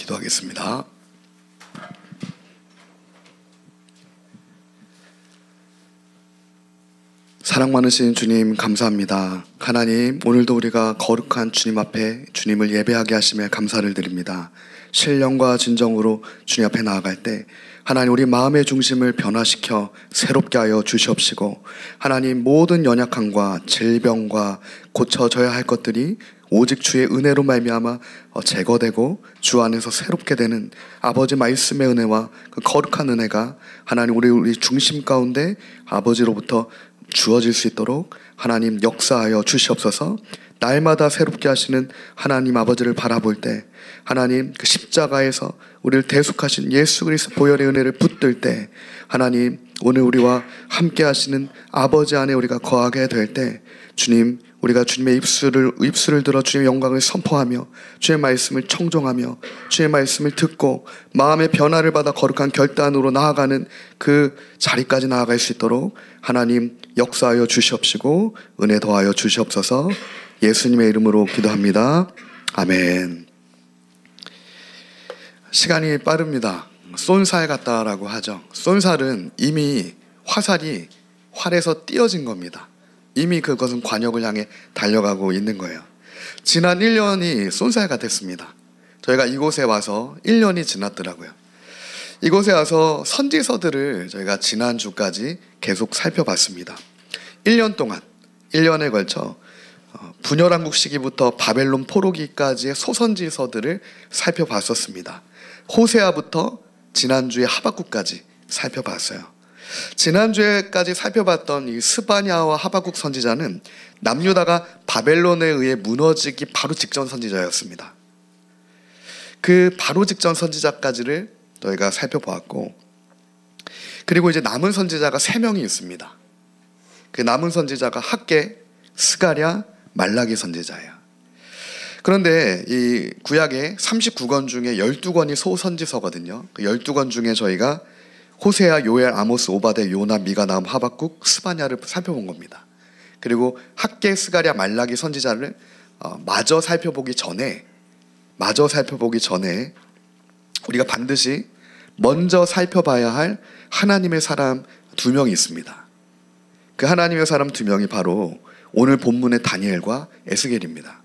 기도하겠습니다. 사랑 많으신 주님 감사합니다. 하나님, 오늘도 우리가 거룩한 주님 앞에 주님을 예배하게 하심에 감사를 드립니다. 신령과 진정으로 주님 앞에 나아갈 때 하나님, 우리 마음의 중심을 변화시켜 새롭게 하여 주시옵시고, 하나님, 모든 연약함과 질병과 고쳐져야 할 것들이 오직 주의 은혜로 말미암아 제거되고 주 안에서 새롭게 되는 아버지 말씀의 은혜와 그 거룩한 은혜가 하나님 우리 중심 가운데 아버지로부터 주어질 수 있도록 하나님 역사하여 주시옵소서. 날마다 새롭게 하시는 하나님 아버지를 바라볼 때, 하나님 그 십자가에서 우리를 대속하신 예수 그리스도 보혈의 은혜를 붙들 때, 하나님 오늘 우리와 함께 하시는 아버지 안에 우리가 거하게 될 때, 주님, 우리가 주님의 입술을 들어 주님의 영광을 선포하며 주의 말씀을 청종하며 주의 말씀을 듣고 마음의 변화를 받아 거룩한 결단으로 나아가는 그 자리까지 나아갈 수 있도록 하나님 역사하여 주시옵시고 은혜 더하여 주시옵소서. 예수님의 이름으로 기도합니다. 아멘. 시간이 빠릅니다. 쏜살 같다라고 하죠. 쏜살은 이미 화살이 활에서 띄어진 겁니다. 이미 그것은 관역을 향해 달려가고 있는 거예요. 지난 1년이 쏜살 같았습니다. 저희가 이곳에 와서 1년이 지났더라고요. 이곳에 와서 선지서들을 저희가 지난주까지 계속 살펴봤습니다. 1년 동안, 1년에 걸쳐 분열왕국 시기부터 바벨론 포로기까지의 소선지서들을 살펴봤었습니다. 호세아부터 지난주에 하박국까지 살펴봤어요. 지난주에까지 살펴봤던 이 스바냐와 하박국 선지자는 남유다가 바벨론에 의해 무너지기 바로 직전 선지자였습니다. 그 바로 직전 선지자까지를 저희가 살펴보았고, 그리고 이제 남은 선지자가 3명이 있습니다. 그 남은 선지자가 학개, 스가랴, 말라기 선지자예요. 그런데 이 구약의 39권 중에 12권이 소선지서거든요. 그 12권 중에 저희가 호세아, 요엘, 아모스, 오바데, 요나, 미가, 나훔, 하박국, 스바냐를 살펴본 겁니다. 그리고 학개, 스가랴, 말라기 선지자를 마저 살펴보기 전에 우리가 반드시 먼저 살펴봐야 할 하나님의 사람 2명이 있습니다. 그 하나님의 사람 2명이 바로 오늘 본문의 다니엘과 에스겔입니다.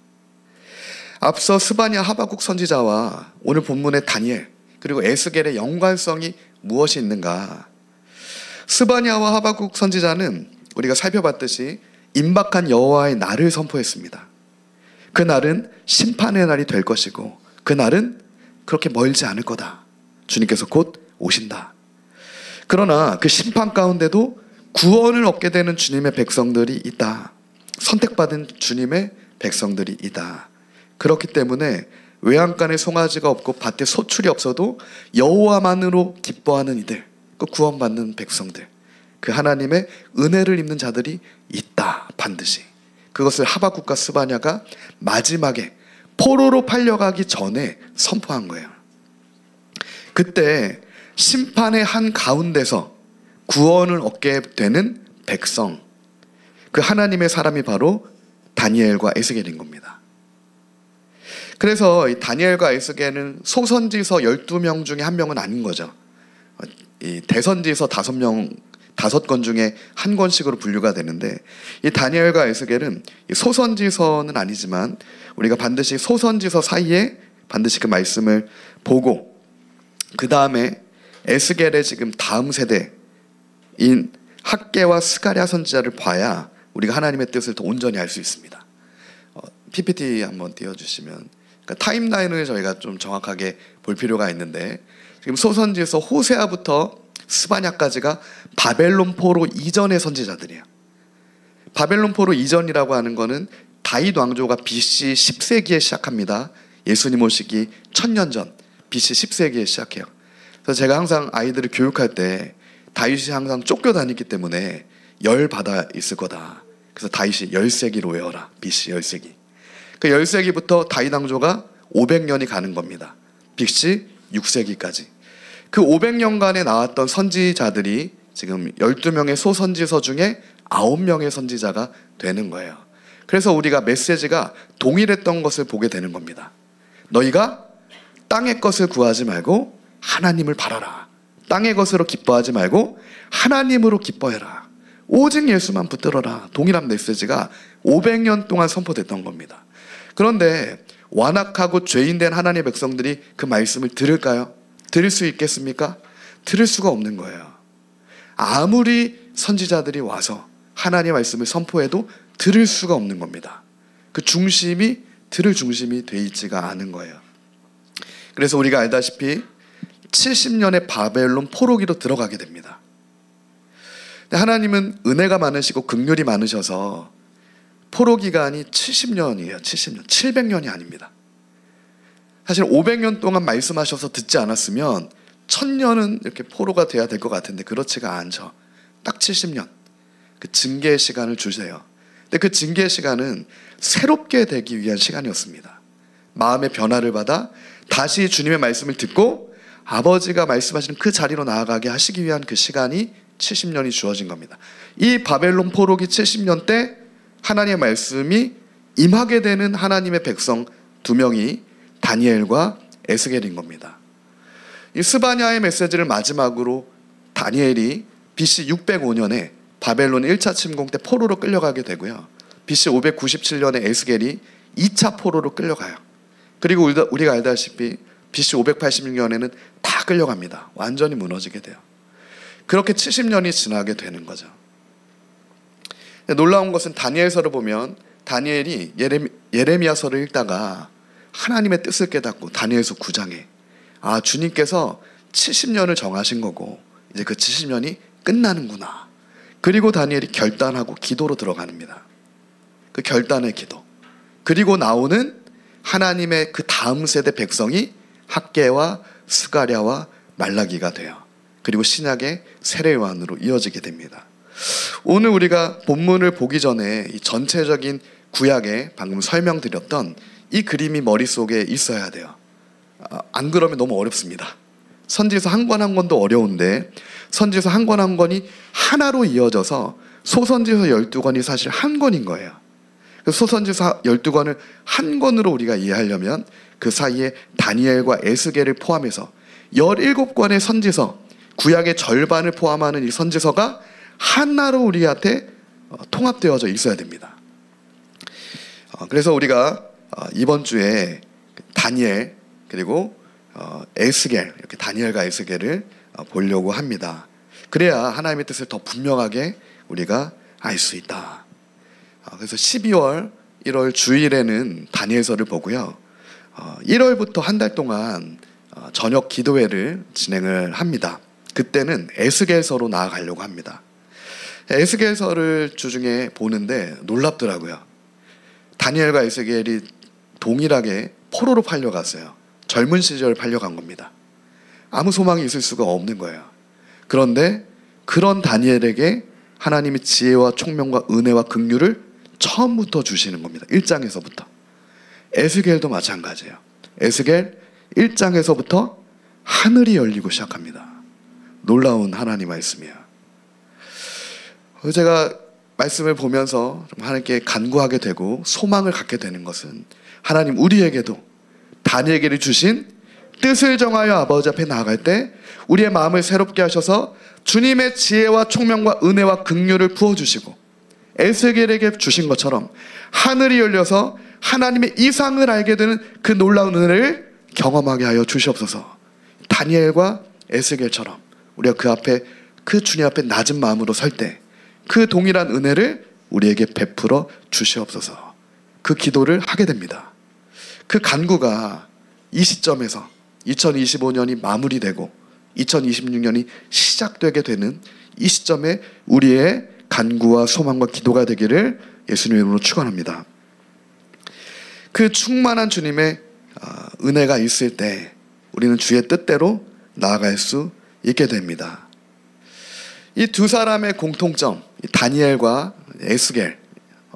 앞서 스바냐, 하박국 선지자와 오늘 본문의 다니엘 그리고 에스겔의 연관성이 무엇이 있는가? 스바냐와 하박국 선지자는 우리가 살펴봤듯이 임박한 여호와의 날을 선포했습니다. 그 날은 심판의 날이 될 것이고 그 날은 그렇게 멀지 않을 거다. 주님께서 곧 오신다. 그러나 그 심판 가운데도 구원을 얻게 되는 주님의 백성들이 있다. 선택받은 주님의 백성들이 있다. 그렇기 때문에 외양간에 송아지가 없고 밭에 소출이 없어도 여호와만으로 기뻐하는 이들, 그 구원받는 백성들, 그 하나님의 은혜를 입는 자들이 있다. 반드시. 그것을 하박국과 스바냐가 마지막에 포로로 팔려가기 전에 선포한 거예요. 그때 심판의 한 가운데서 구원을 얻게 되는 백성, 그 하나님의 사람이 바로 다니엘과 에스겔인 겁니다. 그래서 이 다니엘과 에스겔은 소선지서 12명 중에 한 명은 아닌 거죠. 이 대선지서 5권 중에 한 권씩으로 분류가 되는데, 이 다니엘과 에스겔은 소선지서는 아니지만 우리가 반드시 소선지서 사이에 반드시 그 말씀을 보고 그 다음에 에스겔의 지금 다음 세대인 학개와 스가랴 선지자를 봐야 우리가 하나님의 뜻을 더 온전히 알 수 있습니다. PPT 한번 띄워주시면, 그러니까 타임라인을 저희가 좀 정확하게 볼 필요가 있는데, 지금 소선지서 호세아부터 스바냐까지가 바벨론 포로 이전의 선지자들이에요. 바벨론 포로 이전이라고 하는 거는 다윗 왕조가 BC 10세기에 시작합니다. 예수님 오시기 1000년 전 BC 10세기에 시작해요. 그래서 제가 항상 아이들을 교육할 때 다윗이 항상 쫓겨다녔기 때문에 열 받아 있을 거다. 그래서 다윗이 10세기로 외워라. BC 10세기. 그 10세기부터 다윗 왕조가 500년이 가는 겁니다. BC 6세기까지. 그 500년간에 나왔던 선지자들이 지금 12명의 소선지서 중에 9명의 선지자가 되는 거예요. 그래서 우리가 메시지가 동일했던 것을 보게 되는 겁니다. 너희가 땅의 것을 구하지 말고 하나님을 바라라. 땅의 것으로 기뻐하지 말고 하나님으로 기뻐해라. 오직 예수만 붙들어라. 동일한 메시지가 500년 동안 선포됐던 겁니다. 그런데 완악하고 죄인된 하나님의 백성들이 그 말씀을 들을까요? 들을 수 있겠습니까? 들을 수가 없는 거예요. 아무리 선지자들이 와서 하나님의 말씀을 선포해도 들을 수가 없는 겁니다. 그 중심이 들을 중심이 돼 있지가 않은 거예요. 그래서 우리가 알다시피 70년의 바벨론 포로기로 들어가게 됩니다. 근데 하나님은 은혜가 많으시고 긍휼이 많으셔서 포로 기간이 70년이에요. 70년. 700년이 아닙니다. 사실 500년 동안 말씀하셔서 듣지 않았으면 1000년은 이렇게 포로가 돼야 될 것 같은데 그렇지가 않죠. 딱 70년. 그 징계의 시간을 주세요. 근데 그 징계의 시간은 새롭게 되기 위한 시간이었습니다. 마음의 변화를 받아 다시 주님의 말씀을 듣고 아버지가 말씀하시는 그 자리로 나아가게 하시기 위한 그 시간이 70년이 주어진 겁니다. 이 바벨론 포로기 70년 때 하나님의 말씀이 임하게 되는 하나님의 백성 2명이 다니엘과 에스겔인 겁니다. 이 스바냐의 메시지를 마지막으로 다니엘이 BC 605년에 바벨론 1차 침공 때 포로로 끌려가게 되고요. BC 597년에 에스겔이 2차 포로로 끌려가요. 그리고 우리가 알다시피 BC 586년에는 다 끌려갑니다. 완전히 무너지게 돼요. 그렇게 70년이 지나게 되는 거죠. 놀라운 것은 다니엘서를 보면 다니엘이 예레미야서를 읽다가 하나님의 뜻을 깨닫고 다니엘서 9장에 주님께서 70년을 정하신 거고 이제 그 70년이 끝나는구나. 그리고 다니엘이 결단하고 기도로 들어갑니다. 그 결단의 기도. 그리고 나오는 하나님의 그 다음 세대 백성이 학개와 스가랴와 말라기가 돼요. 그리고 신약의 세례요한으로 이어지게 됩니다. 오늘 우리가 본문을 보기 전에 이 전체적인 구약에 방금 설명드렸던 이 그림이 머릿속에 있어야 돼요. 안 그러면 너무 어렵습니다. 선지서 한 권 한 권도 어려운데 선지서 한 권 한 권이 하나로 이어져서 소선지서 12권이 사실 한 권인 거예요. 소선지서 12권을 한 권으로 우리가 이해하려면 그 사이에 다니엘과 에스겔을 포함해서 17권의 선지서, 구약의 절반을 포함하는 이 선지서가 하나로 우리한테 통합되어져 있어야 됩니다. 그래서 우리가 이번 주에 다니엘 그리고 에스겔, 이렇게 다니엘과 에스겔을 보려고 합니다. 그래야 하나님의 뜻을 더 분명하게 우리가 알 수 있다. 그래서 12월 1월 주일에는 다니엘서를 보고요. 1월부터 한 달 동안 저녁 기도회를 진행을 합니다. 그때는 에스겔서로 나아가려고 합니다. 에스겔서를 주중에 보는데 놀랍더라고요. 다니엘과 에스겔이 동일하게 포로로 팔려갔어요. 젊은 시절 팔려간 겁니다. 아무 소망이 있을 수가 없는 거예요. 그런데 그런 다니엘에게 하나님의 지혜와 총명과 은혜와 긍휼을 처음부터 주시는 겁니다. 1장에서부터. 에스겔도 마찬가지예요. 에스겔 1장에서부터 하늘이 열리고 시작합니다. 놀라운 하나님 말씀이에요. 제가 말씀을 보면서 좀 하나님께 간구하게 되고 소망을 갖게 되는 것은 하나님 우리에게도 다니엘에게 주신 뜻을 정하여 아버지 앞에 나아갈 때 우리의 마음을 새롭게 하셔서 주님의 지혜와 총명과 은혜와 긍휼을 부어주시고 에스겔에게 주신 것처럼 하늘이 열려서 하나님의 이상을 알게 되는 그 놀라운 은혜를 경험하게 하여 주시옵소서. 다니엘과 에스겔처럼 우리가 그 앞에 그 주님 앞에 낮은 마음으로 설 때 그 동일한 은혜를 우리에게 베풀어 주시옵소서. 그 기도를 하게 됩니다. 그 간구가 이 시점에서 2025년이 마무리되고 2026년이 시작되게 되는 이 시점에 우리의 간구와 소망과 기도가 되기를 예수님의 이름으로 축원합니다. 그 충만한 주님의 은혜가 있을 때 우리는 주의 뜻대로 나아갈 수 있게 됩니다. 이 두 사람의 공통점, 다니엘과 에스겔,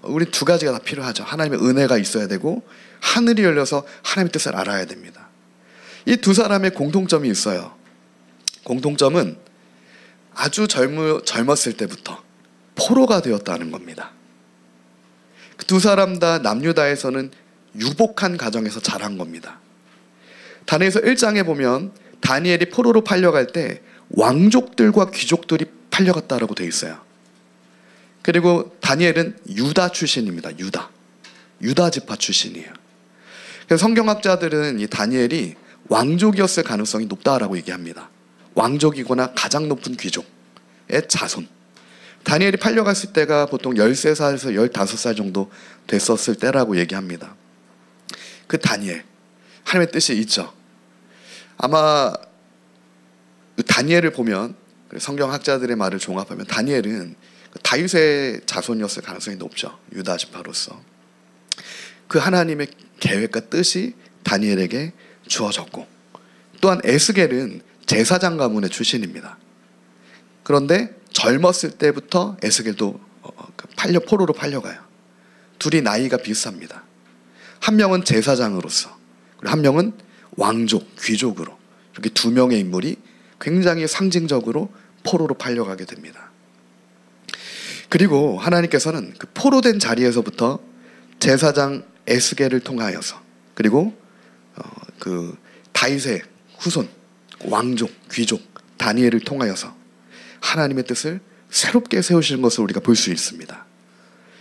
우리 두 가지가 다 필요하죠. 하나님의 은혜가 있어야 되고 하늘이 열려서 하나님의 뜻을 알아야 됩니다. 이 두 사람의 공통점이 있어요. 공통점은 아주 젊었을 때부터 포로가 되었다는 겁니다. 그 두 사람 다 남유다에서는 유복한 가정에서 자란 겁니다. 다니엘서 1장에 보면 다니엘이 포로로 팔려갈 때 왕족들과 귀족들이 팔려갔다라고 되어 있어요. 그리고 다니엘은 유다 출신입니다. 유다 지파 출신이에요. 그래서 성경학자들은 이 다니엘이 왕족이었을 가능성이 높다라고 얘기합니다. 왕족이거나 가장 높은 귀족의 자손. 다니엘이 팔려갔을 때가 보통 13살에서 15살 정도 됐었을 때라고 얘기합니다. 그 다니엘, 하나님의 뜻이 있죠. 아마 다니엘을 보면, 성경학자들의 말을 종합하면 다니엘은 다윗의 자손이었을 가능성이 높죠. 유다 지파로서. 그 하나님의 계획과 뜻이 다니엘에게 주어졌고, 또한 에스겔은 제사장 가문의 출신입니다. 그런데 젊었을 때부터 에스겔도 포로로 팔려가요. 둘이 나이가 비슷합니다. 한 명은 제사장으로서, 그리고 한 명은 왕족, 귀족으로, 이렇게 두 명의 인물이 굉장히 상징적으로 포로로 팔려가게 됩니다. 그리고 하나님께서는 그 포로된 자리에서부터 제사장 에스겔을 통하여서, 그리고 그 다윗의 후손, 왕족, 귀족 다니엘을 통하여서 하나님의 뜻을 새롭게 세우시는 것을 우리가 볼 수 있습니다.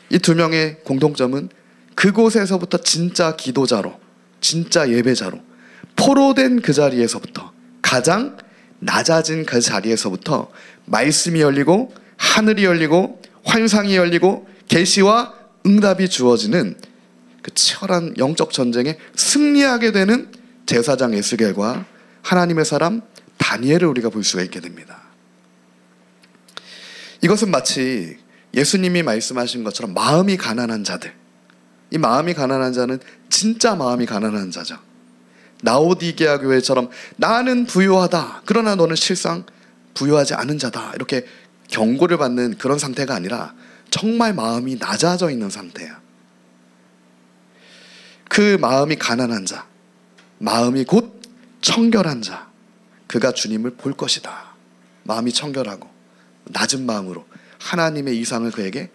이 두 명의 공통점은 그곳에서부터 진짜 기도자로, 진짜 예배자로, 포로된 그 자리에서부터, 가장 낮아진 그 자리에서부터 말씀이 열리고 하늘이 열리고 환상이 열리고 계시와 응답이 주어지는 그 치열한 영적 전쟁에 승리하게 되는 제사장 에스겔과 하나님의 사람 다니엘을 우리가 볼 수가 있게 됩니다. 이것은 마치 예수님이 말씀하신 것처럼 마음이 가난한 자들, 이 마음이 가난한 자는 진짜 마음이 가난한 자죠. 라오디게아 교회처럼 나는 부유하다, 그러나 너는 실상 부유하지 않은 자다, 이렇게 경고를 받는 그런 상태가 아니라 정말 마음이 낮아져 있는 상태야. 그 마음이 가난한 자, 마음이 곧 청결한 자, 그가 주님을 볼 것이다. 마음이 청결하고 낮은 마음으로 하나님의 이상을 그에게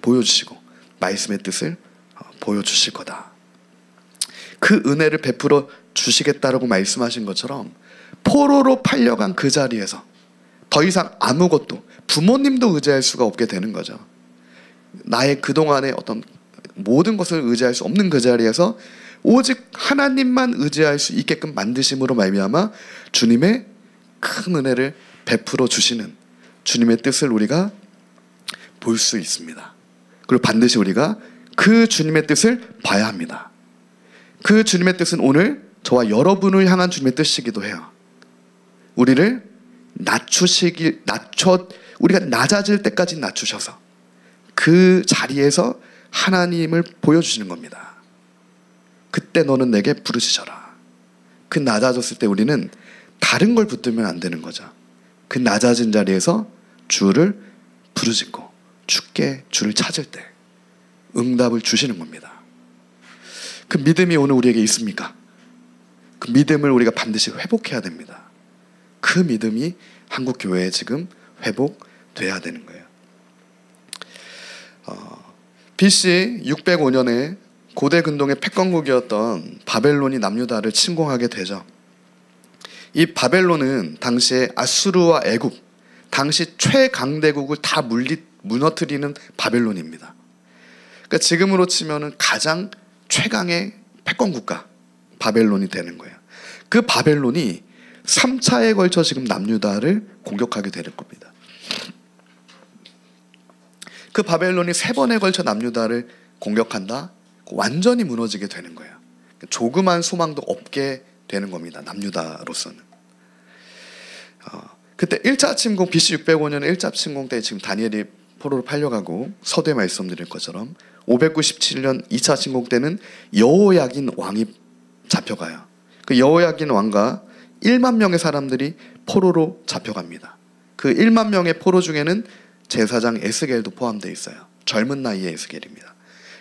보여주시고 말씀의 뜻을 보여주실 거다. 그 은혜를 베풀어 주시겠다라고 말씀하신 것처럼 포로로 팔려간 그 자리에서 더 이상 아무것도, 부모님도 의지할 수가 없게 되는 거죠. 나의 그동안의 어떤 모든 것을 의지할 수 없는 그 자리에서 오직 하나님만 의지할 수 있게끔 만드심으로 말미암아 주님의 큰 은혜를 베풀어 주시는 주님의 뜻을 우리가 볼 수 있습니다. 그리고 반드시 우리가 그 주님의 뜻을 봐야 합니다. 그 주님의 뜻은 오늘 저와 여러분을 향한 주님의 뜻이기도 해요. 우리를 우리가 낮아질 때까지 낮추셔서 그 자리에서 하나님을 보여주시는 겁니다. 그때 너는 내게 부르짖어라. 그 낮아졌을 때 우리는 다른 걸 붙들면 안 되는 거죠. 그 낮아진 자리에서 주를 부르짖고 주께 주를 찾을 때 응답을 주시는 겁니다. 그 믿음이 오늘 우리에게 있습니까? 그 믿음을 우리가 반드시 회복해야 됩니다. 그 믿음이 한국 교회에 지금 회복돼야 되는 거예요. BC 605년에 고대 근동의 패권국이었던 바벨론이 남유다를 침공하게 되죠. 이 바벨론은 당시에 아수르와 애굽, 당시 최강대국을 다 무너뜨리는 바벨론입니다. 그러니까 지금으로 치면은 가장 최강의 패권국가 바벨론이 되는 거예요. 그 바벨론이 3차에 걸쳐 지금 남유다를 공격하게 될 겁니다. 그 바벨론이 3번에 걸쳐 남유다를 공격한다? 완전히 무너지게 되는 거예요. 조그만 소망도 없게 되는 겁니다. 남유다로서는. 그때 1차 침공, BC 605년에 1차 침공 때 지금 다니엘이 포로로 팔려가고 서두에 말씀드린 것처럼 597년 2차 침공 때는 여호야긴 왕이 잡혀가요. 그 여호야긴 왕과 1만 명의 사람들이 포로로 잡혀갑니다. 그 1만 명의 포로 중에는 제사장 에스겔도 포함되어 있어요. 젊은 나이의 에스겔입니다.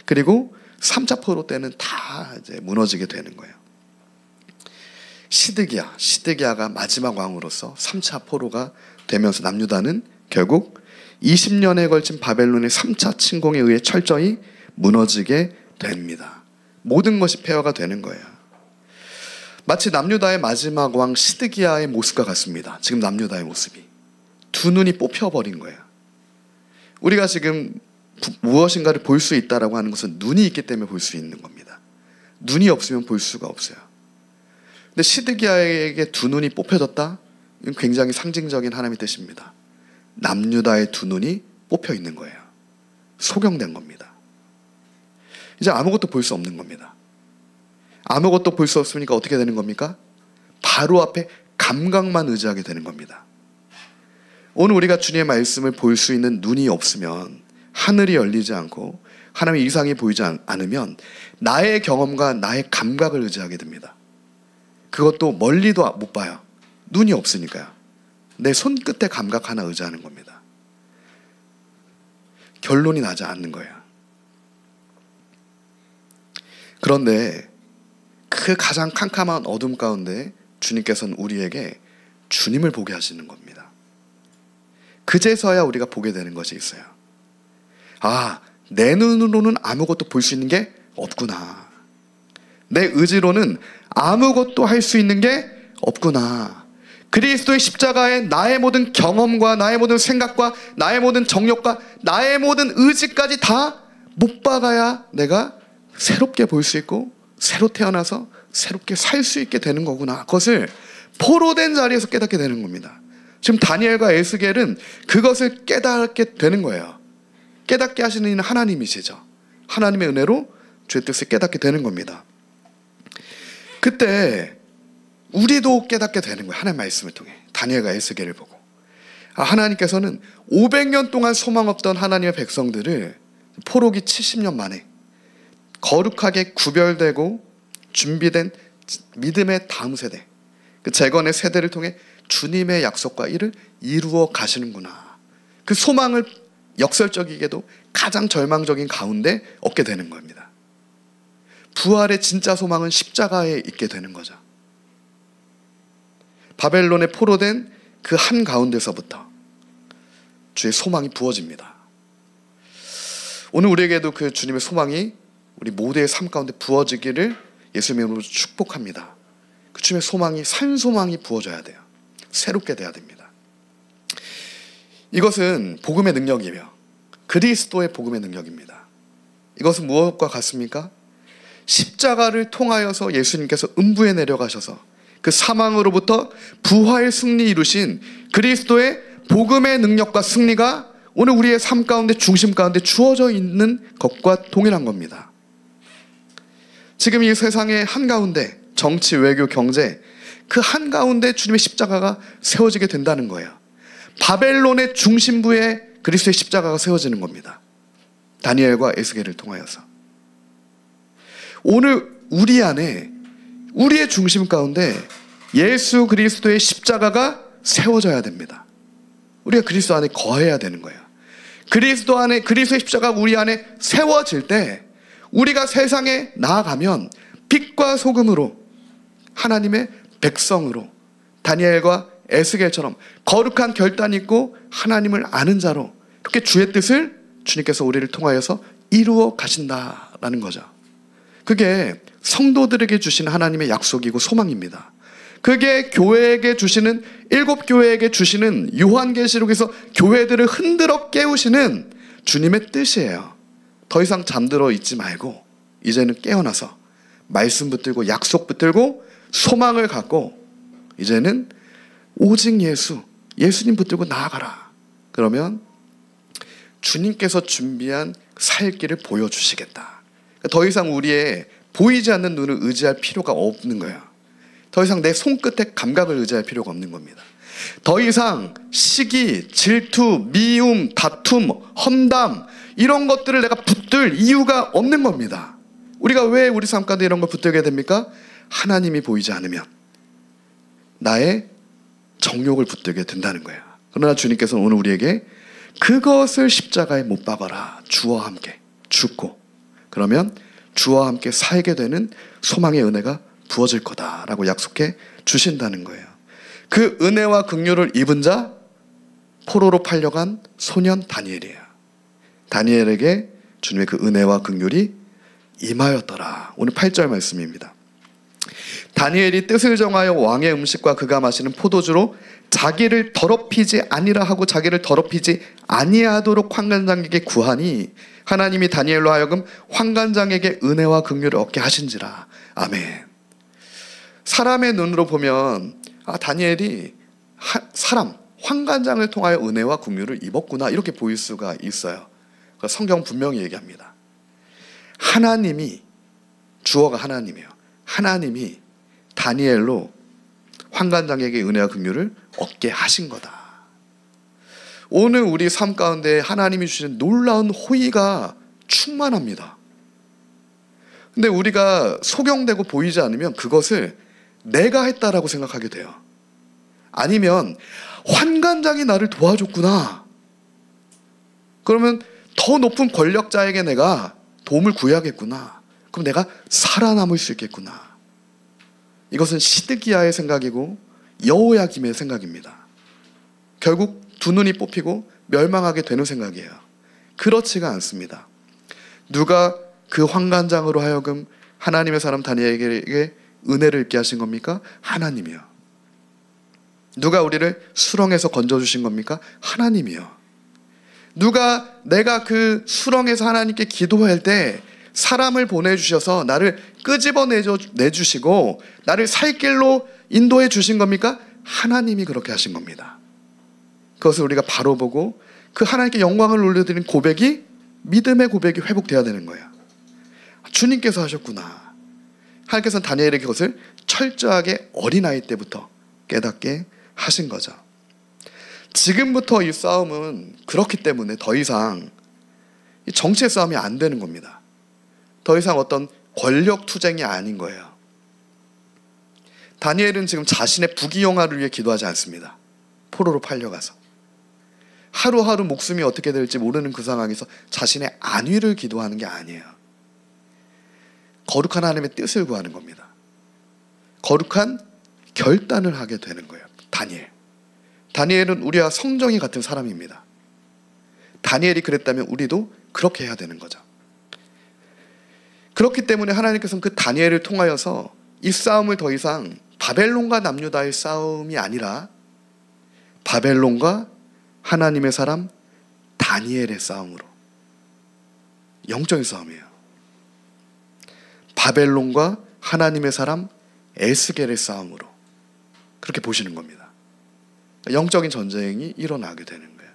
그리고 3차 포로 때는 다 이제 무너지게 되는 거예요. 시드기야가 마지막 왕으로서 3차 포로가 되면서 남유다는 결국 20년에 걸친 바벨론의 3차 침공에 의해 철저히 무너지게 됩니다. 모든 것이 폐허가 되는 거예요. 마치 남유다의 마지막 왕 시드기야의 모습과 같습니다. 지금 남유다의 모습이 두 눈이 뽑혀버린 거예요. 우리가 지금 무엇인가를 볼 수 있다라고 하는 것은 눈이 있기 때문에 볼 수 있는 겁니다. 눈이 없으면 볼 수가 없어요. 근데 시드기야에게 두 눈이 뽑혀졌다? 이건 굉장히 상징적인 하나님의 뜻입니다. 남유다의 두 눈이 뽑혀 있는 거예요. 소경된 겁니다. 이제 아무것도 볼 수 없는 겁니다. 아무것도 볼 수 없으니까 어떻게 되는 겁니까? 바로 앞에 감각만 의지하게 되는 겁니다. 오늘 우리가 주님의 말씀을 볼 수 있는 눈이 없으면, 하늘이 열리지 않고 하나님의 이상이 보이지 않으면 나의 경험과 나의 감각을 의지하게 됩니다. 그것도 멀리도 못 봐요. 눈이 없으니까요. 내 손끝의 감각 하나 의지하는 겁니다. 결론이 나지 않는 거예요. 그런데 그 가장 캄캄한 어둠 가운데 주님께서는 우리에게 주님을 보게 하시는 겁니다. 그제서야 우리가 보게 되는 것이 있어요. 아, 내 눈으로는 아무것도 볼 수 있는 게 없구나. 내 의지로는 아무것도 할 수 있는 게 없구나. 그리스도의 십자가에 나의 모든 경험과 나의 모든 생각과 나의 모든 정욕과 나의 모든 의지까지 다 못 박아야 내가 새롭게 볼 수 있고 새로 태어나서 새롭게 살 수 있게 되는 거구나. 그것을 포로된 자리에서 깨닫게 되는 겁니다. 지금 다니엘과 에스겔은 그것을 깨닫게 되는 거예요. 깨닫게 하시는 이는 하나님이시죠. 하나님의 은혜로 주의 뜻을 깨닫게 되는 겁니다. 그때 우리도 깨닫게 되는 거예요. 하나님의 말씀을 통해. 다니엘과 에스겔을 보고. 하나님께서는 500년 동안 소망 없던 하나님의 백성들을 포로기 70년 만에 거룩하게 구별되고 준비된 믿음의 다음 세대, 그 재건의 세대를 통해 주님의 약속과 이를 이루어 가시는구나. 그 소망을 역설적이게도 가장 절망적인 가운데 얻게 되는 겁니다. 부활의 진짜 소망은 십자가에 있게 되는 거죠. 바벨론에 포로된 그 한가운데서부터 주의 소망이 부어집니다. 오늘 우리에게도 그 주님의 소망이 우리 모두의 삶 가운데 부어지기를 예수님의 이름으로 축복합니다. 그 주님의 소망이, 산 소망이 부어져야 돼요. 새롭게 돼야 됩니다. 이것은 복음의 능력이며 그리스도의 복음의 능력입니다. 이것은 무엇과 같습니까? 십자가를 통하여서 예수님께서 음부에 내려가셔서 그 사망으로부터 부활 승리 이루신 그리스도의 복음의 능력과 승리가 오늘 우리의 삶 가운데, 중심 가운데 주어져 있는 것과 동일한 겁니다. 지금 이 세상의 한가운데 정치, 외교, 경제 그 한가운데 주님의 십자가가 세워지게 된다는 거예요. 바벨론의 중심부에 그리스도의 십자가가 세워지는 겁니다. 다니엘과 에스겔을 통하여서. 오늘 우리 안에, 우리의 중심 가운데 예수 그리스도의 십자가가 세워져야 됩니다. 우리가 그리스도 안에 거해야 되는 거예요. 그리스도 안에, 그리스도의 십자가가 우리 안에 세워질 때 우리가 세상에 나아가면 빛과 소금으로, 하나님의 백성으로, 다니엘과 에스겔처럼 거룩한 결단이 있고 하나님을 아는 자로 그렇게 주의 뜻을 주님께서 우리를 통하여서 이루어 가신다라는 거죠. 그게 성도들에게 주시는 하나님의 약속이고 소망입니다. 그게 교회에게 주시는, 일곱 교회에게 주시는 요한계시록에서 교회들을 흔들어 깨우시는 주님의 뜻이에요. 더 이상 잠들어 있지 말고 이제는 깨어나서 말씀 붙들고 약속 붙들고 소망을 갖고 이제는 오직 예수님 붙들고 나아가라. 그러면 주님께서 준비한 살 길을 보여주시겠다. 더 이상 우리의 보이지 않는 눈을 의지할 필요가 없는 거예요. 더 이상 내 손끝의 감각을 의지할 필요가 없는 겁니다. 더 이상 시기, 질투, 미움, 다툼, 험담 이런 것들을 내가 붙들 이유가 없는 겁니다. 우리가 왜 우리 삶 가운데 이런 걸 붙들게 됩니까? 하나님이 보이지 않으면 나의 정욕을 붙들게 된다는 거예요. 그러나 주님께서는 오늘 우리에게 그것을 십자가에 못 박아라. 주와 함께 죽고 그러면 주와 함께 살게 되는 소망의 은혜가 부어질 거다라고 약속해 주신다는 거예요. 그 은혜와 긍휼을 입은 자, 포로로 팔려간 소년 다니엘이에요. 다니엘에게 주님의 그 은혜와 긍휼이 임하였더라. 오늘 8절 말씀입니다. 다니엘이 뜻을 정하여 왕의 음식과 그가 마시는 포도주로 자기를 더럽히지 아니라 하고 자기를 더럽히지 아니하도록 환관장에게 구하니 하나님이 다니엘로 하여금 환관장에게 은혜와 긍휼을 얻게 하신지라. 아멘. 사람의 눈으로 보면 다니엘이 환관장을 통하여 은혜와 긍휼을 입었구나 이렇게 보일 수가 있어요. 성경 분명히 얘기합니다. 하나님이, 주어가 하나님이에요. 하나님이 다니엘로 환관장에게 은혜와 긍휼을 얻게 하신 거다. 오늘 우리 삶 가운데 하나님이 주시는 놀라운 호의가 충만합니다. 근데 우리가 소경되고 보이지 않으면 그것을 내가 했다라고 생각하게 돼요. 아니면 환관장이 나를 도와줬구나. 그러면 더 높은 권력자에게 내가 도움을 구해야겠구나. 그럼 내가 살아남을 수 있겠구나. 이것은 시드기야의 생각이고 여호야김의 생각입니다. 결국 두 눈이 뽑히고 멸망하게 되는 생각이에요. 그렇지가 않습니다. 누가 그 환관장으로 하여금 하나님의 사람 다니엘에게 은혜를 입게 하신 겁니까? 하나님이요. 누가 우리를 수렁에서 건져주신 겁니까? 하나님이요. 내가 그 수렁에서 하나님께 기도할 때 사람을 보내주셔서 나를 끄집어내주시고 나를 살 길로 인도해 주신 겁니까? 하나님이 그렇게 하신 겁니다. 그것을 우리가 바로 보고 그 하나님께 영광을 올려드린 고백이, 믿음의 고백이 회복되어야 되는 거예요. 주님께서 하셨구나. 하나님께서는 다니엘에게 그것을 철저하게 어린아이 때부터 깨닫게 하신 거죠. 지금부터 이 싸움은 그렇기 때문에 더 이상 정치의 싸움이 안 되는 겁니다. 더 이상 어떤 권력 투쟁이 아닌 거예요. 다니엘은 지금 자신의 부귀영화를 위해 기도하지 않습니다. 포로로 팔려가서 하루하루 목숨이 어떻게 될지 모르는 그 상황에서 자신의 안위를 기도하는 게 아니에요. 거룩한 하나님의 뜻을 구하는 겁니다. 거룩한 결단을 하게 되는 거예요. 다니엘은 우리와 성정이 같은 사람입니다. 다니엘이 그랬다면 우리도 그렇게 해야 되는 거죠. 그렇기 때문에 하나님께서는 그 다니엘을 통하여서 이 싸움을 더 이상 바벨론과 남유다의 싸움이 아니라 바벨론과 하나님의 사람 다니엘의 싸움으로, 영적인 싸움이에요. 바벨론과 하나님의 사람 에스겔의 싸움으로 그렇게 보시는 겁니다. 영적인 전쟁이 일어나게 되는 거예요.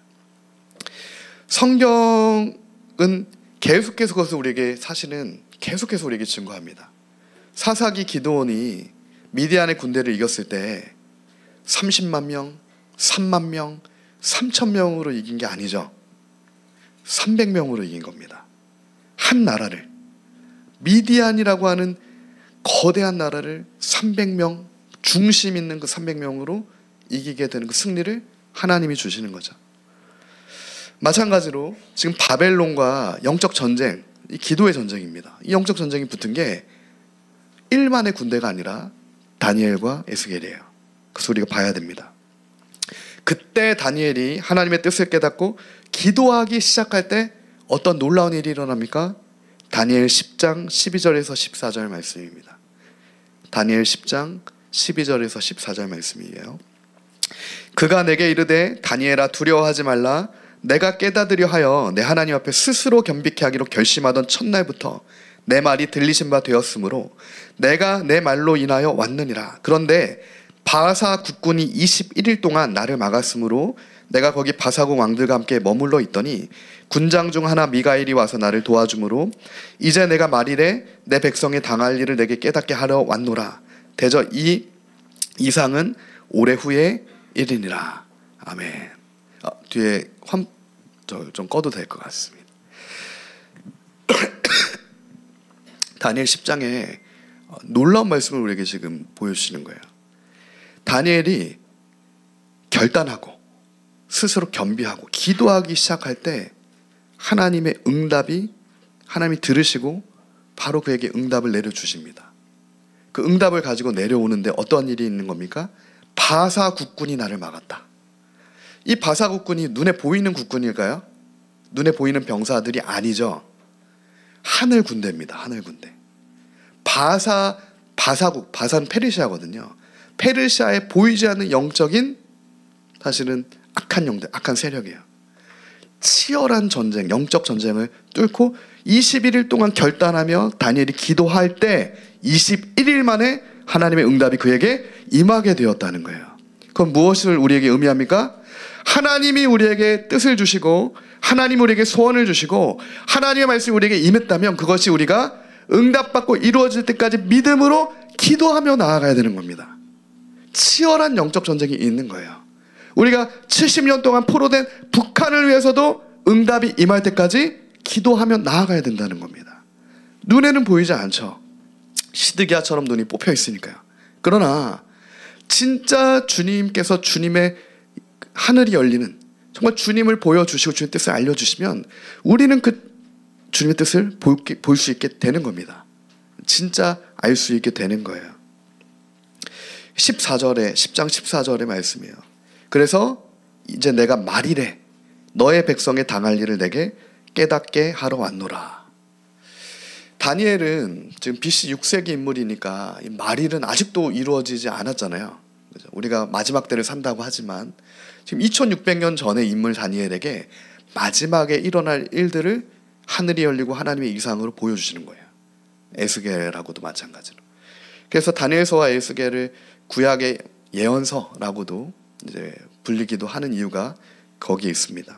성경은 계속해서 그것을 우리에게, 사실은 계속해서 우리에게 증거합니다. 사사기 기드온이 미디안의 군대를 이겼을 때 30만 명, 3만 명, 3천 명으로 이긴 게 아니죠. 300명으로 이긴 겁니다. 한 나라를, 미디안이라고 하는 거대한 나라를 300명, 중심 있는 그 300명으로 이기게 되는 그 승리를 하나님이 주시는 거죠. 마찬가지로 지금 바벨론과 영적 전쟁, 이 기도의 전쟁입니다. 이 영적 전쟁이 붙은 게 일만의 군대가 아니라 다니엘과 에스겔이에요. 그래서 우리가 봐야 됩니다. 그때 다니엘이 하나님의 뜻을 깨닫고 기도하기 시작할 때 어떤 놀라운 일이 일어납니까? 다니엘 10장 12절에서 14절 말씀입니다. 다니엘 10장 12절에서 14절 말씀이에요. 그가 내게 이르되 다니엘아 두려워하지 말라. 내가 깨닫으려 하여 내 하나님 앞에 스스로 겸비케 하기로 결심하던 첫날부터 내 말이 들리신 바 되었으므로 내가 내 말로 인하여 왔느니라. 그런데 바사 국군이 21일 동안 나를 막았으므로 내가 거기 바사국 왕들과 함께 머물러 있더니 군장 중 하나 미가엘이 와서 나를 도와주므로 이제 내가 말이래 내 백성이 당할 일을 내게 깨닫게 하러 왔노라. 대저 이 이상은 오래 후의 일이니라. 아멘. 뒤에 좀 꺼도 될 것 같습니다. 다니엘 10장에 놀라운 말씀을 우리에게 지금 보여주시는 거예요. 다니엘이 결단하고 스스로 겸비하고 기도하기 시작할 때 하나님의 응답이, 하나님이 들으시고 바로 그에게 응답을 내려주십니다. 그 응답을 가지고 내려오는데 어떤 일이 있는 겁니까? 바사 국군이 나를 막았다. 이 바사 국군이 눈에 보이는 국군일까요? 눈에 보이는 병사들이 바사 바사국, 바산 페르시아거든요. 페르시아에 보이지 않는 영적인 사실은 악한 영들, 악한 세력이에요. 치열한 전쟁, 영적 전쟁을 뚫고 21일 동안 결단하며 다니엘이 기도할 때 21일 만에 하나님의 응답이 그에게 임하게 되었다는 거예요. 그럼 무엇을 우리에게 의미합니까? 하나님이 우리에게 뜻을 주시고 하나님이 우리에게 소원을 주시고 하나님의 말씀이 우리에게 임했다면 그것이 우리가 응답받고 이루어질 때까지 믿음으로 기도하며 나아가야 되는 겁니다. 치열한 영적 전쟁이 있는 거예요. 우리가 70년 동안 포로된 북한을 위해서도 응답이 임할 때까지 기도하며 나아가야 된다는 겁니다. 눈에는 보이지 않죠. 시드기야처럼 눈이 뽑혀 있으니까요. 그러나 진짜 주님께서 주님의 하늘이 열리는, 정말 주님을 보여주시고 주님의 뜻을 알려주시면 우리는 그 주님의 뜻을 볼 수 있게 되는 겁니다. 진짜 알 수 있게 되는 거예요. 10장 14절의 말씀이에요. 그래서 이제 내가 말이래 너의 백성의 당할 일을 내게 깨닫게 하러 왔노라. 다니엘은 지금 BC 6세기 인물이니까 이 말일은 아직도 이루어지지 않았잖아요. 그죠? 우리가 마지막 때를 산다고 하지만 지금 2600년 전의 인물 다니엘에게 마지막에 일어날 일들을 하늘이 열리고 하나님의 이상으로 보여주시는 거예요. 에스겔하고도 마찬가지로. 그래서 다니엘서와 에스겔을 구약의 예언서라고도 이제 불리기도 하는 이유가 거기에 있습니다.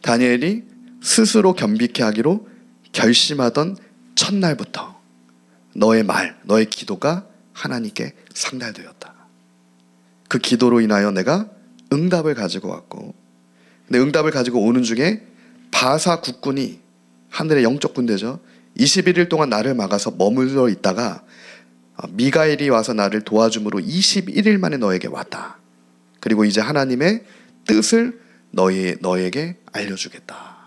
다니엘이 스스로 겸비케 하기로 결심하던 첫날부터 너의 말, 너의 기도가 하나님께 상달되었다. 그 기도로 인하여 내가 응답을 가지고 왔고, 근데 응답을 가지고 오는 중에 바사 국군이, 하늘의 영적 군대죠, 21일 동안 나를 막아서 머물러 있다가 미가엘이 와서 나를 도와줌으로 21일 만에 너에게 왔다. 그리고 이제 하나님의 뜻을 너에게 알려주겠다.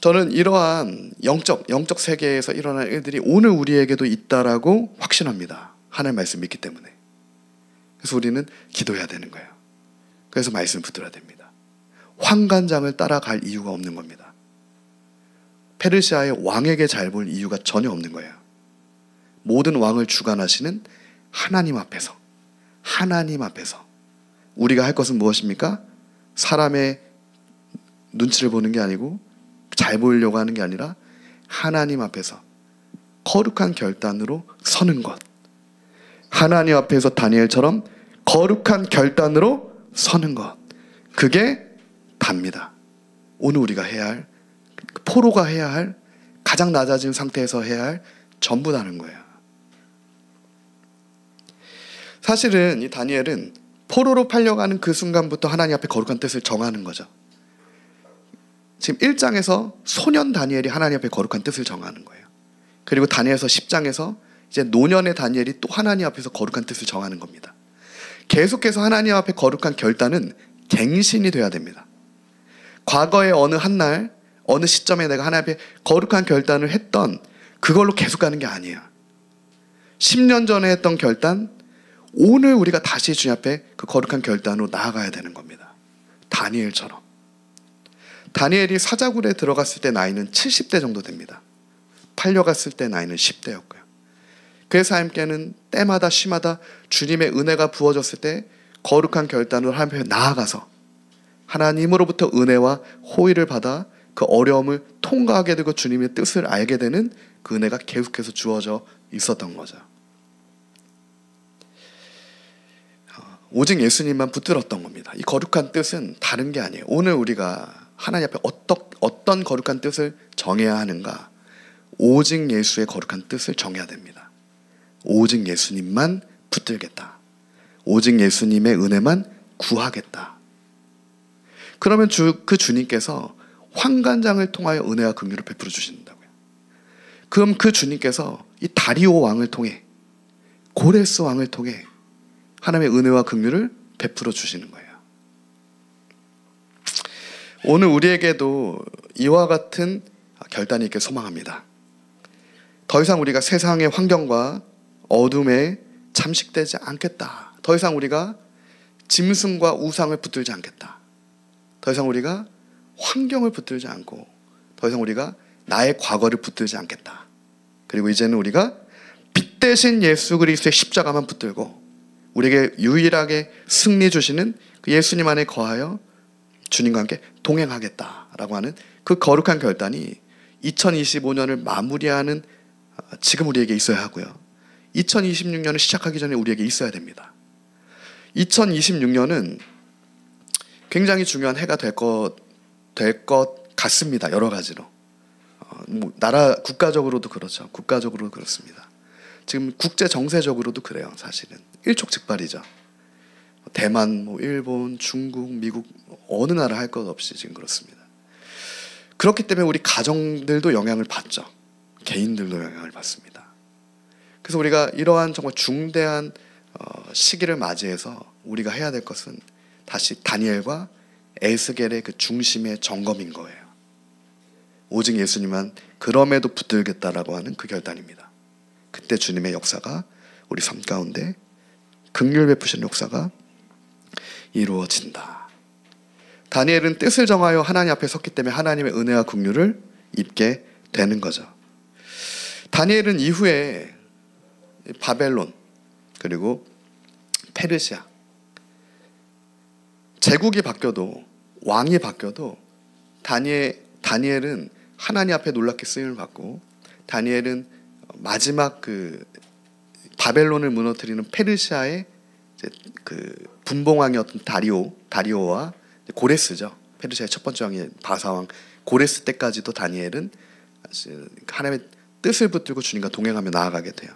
저는 이러한 영적 세계에서 일어날 일들이 오늘 우리에게도 있다라고 확신합니다. 하나님 말씀 믿기 때문에. 그래서 우리는 기도해야 되는 거예요. 그래서 말씀 붙들어야 됩니다. 환관장을 따라갈 이유가 없는 겁니다. 페르시아의 왕에게 잘 볼 이유가 전혀 없는 거예요. 모든 왕을 주관하시는 하나님 앞에서 우리가 할 것은 무엇입니까? 사람의 눈치를 보는 게 아니고 잘 보이려고 하는 게 아니라 하나님 앞에서 거룩한 결단으로 서는 것. 하나님 앞에서 다니엘처럼 거룩한 결단으로 서는 것. 그게 답니다. 오늘 우리가 해야 할, 포로가 해야 할, 가장 낮아진 상태에서 해야 할 전부 다는 거예요. 사실은 이 다니엘은 포로로 팔려가는 그 순간부터 하나님 앞에 거룩한 뜻을 정하는 거죠. 지금 1장에서 소년 다니엘이 하나님 앞에 거룩한 뜻을 정하는 거예요. 그리고 다니엘서 10장에서 이제 노년의 다니엘이 또 하나님 앞에서 거룩한 뜻을 정하는 겁니다. 계속해서 하나님 앞에 거룩한 결단은 갱신이 돼야 됩니다. 과거의 어느 한날, 어느 시점에 내가 하나님 앞에 거룩한 결단을 했던 그걸로 계속 가는 게 아니에요. 10년 전에 했던 결단, 오늘 우리가 다시 주님 앞에 그 거룩한 결단으로 나아가야 되는 겁니다. 다니엘처럼. 다니엘이 사자굴에 들어갔을 때 나이는 70대 정도 됩니다. 팔려갔을 때 나이는 10대였고요. 그래서 하나님께는 때마다 시마다 주님의 은혜가 부어졌을 때 거룩한 결단으로 하나님 앞에 나아가서 하나님으로부터 은혜와 호의를 받아 그 어려움을 통과하게 되고 주님의 뜻을 알게 되는 그 은혜가 계속해서 주어져 있었던 거죠. 오직 예수님만 붙들었던 겁니다. 이 거룩한 뜻은 다른 게 아니에요. 오늘 우리가 하나님 앞에 어떤 거룩한 뜻을 정해야 하는가? 오직 예수의 거룩한 뜻을 정해야 됩니다. 오직 예수님만 붙들겠다. 오직 예수님의 은혜만 구하겠다. 그러면 그 주님께서 환관장을 통하여 은혜와 긍휼을 베풀어 주신다고요. 그럼 그 주님께서 이 다리오 왕을 통해, 고레스 왕을 통해 하나님의 은혜와 긍휼을 베풀어 주시는 거예요. 오늘 우리에게도 이와 같은 결단이 있길 소망합니다. 더 이상 우리가 세상의 환경과 어둠에 잠식되지 않겠다. 더 이상 우리가 짐승과 우상을 붙들지 않겠다. 더 이상 우리가 환경을 붙들지 않고 더 이상 우리가 나의 과거를 붙들지 않겠다. 그리고 이제는 우리가 빛 대신 예수 그리스도의 십자가만 붙들고 우리에게 유일하게 승리 주시는 그 예수님 안에 거하여 주님과 함께 동행하겠다라고 하는 그 거룩한 결단이 2025년을 마무리하는 지금 우리에게 있어야 하고요. 2026년을 시작하기 전에 우리에게 있어야 됩니다. 2026년은 굉장히 중요한 해가 될 것 같습니다. 여러 가지로. 국가적으로도 그렇죠. 국가적으로도 그렇습니다. 지금 국제 정세적으로도 그래요. 사실은 일촉즉발이죠. 대만, 일본, 중국, 미국 어느 나라 할 것 없이 지금 그렇습니다. 그렇기 때문에 우리 가정들도 영향을 받죠. 개인들도 영향을 받습니다. 그래서 우리가 이러한 정말 중대한 시기를 맞이해서 우리가 해야 될 것은 다시 다니엘과 에스겔의 그 중심의 점검인 거예요. 오직 예수님만 그럼에도 붙들겠다라고 하는 그 결단입니다. 그때 주님의 역사가 우리 삶 가운데 긍휼 베푸시는 역사가 이루어진다. 다니엘은 뜻을 정하여 하나님 앞에 섰기 때문에 하나님의 은혜와 긍휼을 입게 되는 거죠. 다니엘은 이후에 바벨론 그리고 페르시아 제국이 바뀌어도 왕이 바뀌어도 다니엘은 하나님 앞에 놀랍게 쓰임을 받고 다니엘은 마지막 그 바벨론을 무너뜨리는 페르시아의 그 분봉왕이었던 다리오와 고레스죠. 페르시아의 첫 번째 왕이 바사왕 고레스 때까지도 다니엘은 하나님의 뜻을 붙들고 주님과 동행하며 나아가게 돼요.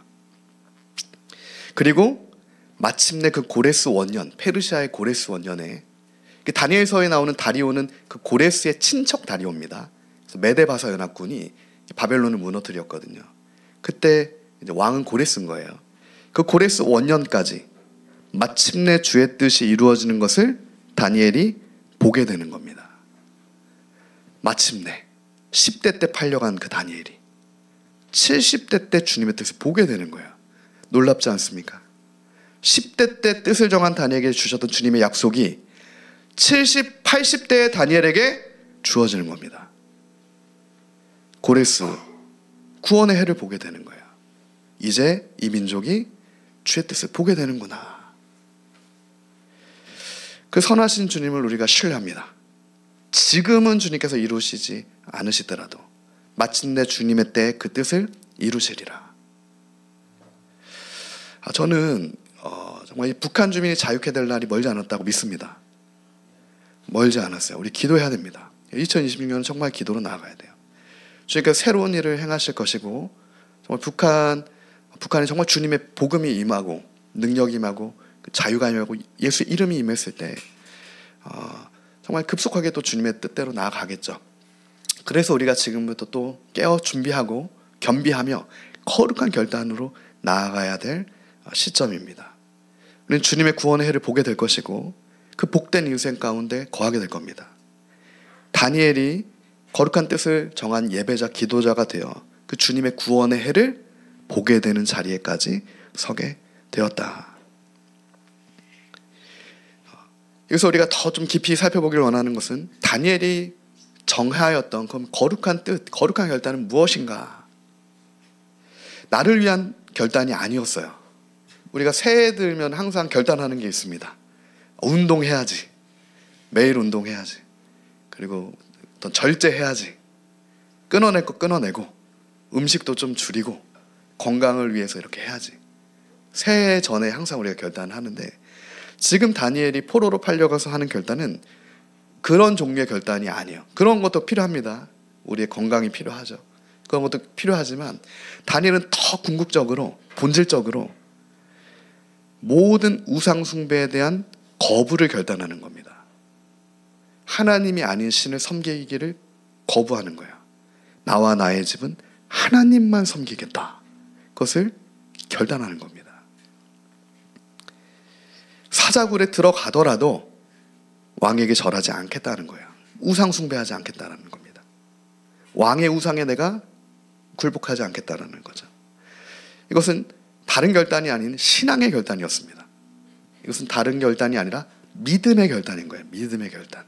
그리고 마침내 그 고레스 원년, 페르시아의 고레스 원년에 다니엘서에 나오는 다리오는 그 고레스의 친척 다리오입니다. 그래서 메데바사 연합군이 바벨론을 무너뜨렸거든요. 그때 이제 왕은 고레스인 거예요. 그 고레스 원년까지 마침내 주의 뜻이 이루어지는 것을 다니엘이 보게 되는 겁니다. 마침내 10대 때 팔려간 그 다니엘이 70대 때 주님의 뜻을 보게 되는 거예요. 놀랍지 않습니까? 10대 때 뜻을 정한 다니엘에게 주셨던 주님의 약속이 70, 80대의 다니엘에게 주어지는 겁니다. 고레스 구원의 해를 보게 되는 거예요. 이제 이 민족이 주의 뜻을 보게 되는구나. 그 선하신 주님을 우리가 신뢰합니다. 지금은 주님께서 이루시지 않으시더라도 마침내 주님의 때에 그 뜻을 이루시리라. 저는 정말 북한 주민이 자유케 될 날이 멀지 않았다고 믿습니다. 멀지 않았어요. 우리 기도해야 됩니다. 2026년은 정말 기도로 나아가야 돼요. 주님께서 새로운 일을 행하실 것이고 정말 북한이 정말 주님의 복음이 임하고 능력이 임하고 자유가 임하고 예수 이름이 임했을 때 정말 급속하게 또 주님의 뜻대로 나아가겠죠. 그래서 우리가 지금부터 또 깨어 준비하고 겸비하며 거룩한 결단으로 나아가야 될 시점입니다. 우리는 주님의 구원의 해를 보게 될 것이고 그 복된 인생 가운데 거하게 될 겁니다. 다니엘이 거룩한 뜻을 정한 예배자, 기도자가 되어 그 주님의 구원의 해를 보게 되는 자리에까지 서게 되었다. 여기서 우리가 더 좀 깊이 살펴보기를 원하는 것은 다니엘이 정하였던 그 거룩한 뜻, 거룩한 결단은 무엇인가? 나를 위한 결단이 아니었어요. 우리가 새해 들면 항상 결단하는 게 있습니다. 운동해야지. 매일 운동해야지. 그리고 어떤 절제해야지. 끊어낼 거 끊어내고 음식도 좀 줄이고 건강을 위해서 이렇게 해야지. 새해 전에 항상 우리가 결단을 하는데 지금 다니엘이 포로로 팔려가서 하는 결단은 그런 종류의 결단이 아니에요. 그런 것도 필요합니다. 우리의 건강이 필요하죠. 그런 것도 필요하지만 다니엘은 더 궁극적으로 본질적으로 모든 우상 숭배에 대한 거부를 결단하는 겁니다. 하나님이 아닌 신을 섬기기를 거부하는 거예요. 나와 나의 집은 하나님만 섬기겠다. 그것을 결단하는 겁니다. 사자굴에 들어가더라도 왕에게 절하지 않겠다는 거예요. 우상 숭배하지 않겠다는 겁니다. 왕의 우상에 내가 굴복하지 않겠다는 거죠. 이것은 다른 결단이 아닌 신앙의 결단이었습니다. 이것은 다른 결단이 아니라 믿음의 결단인 거예요. 믿음의 결단.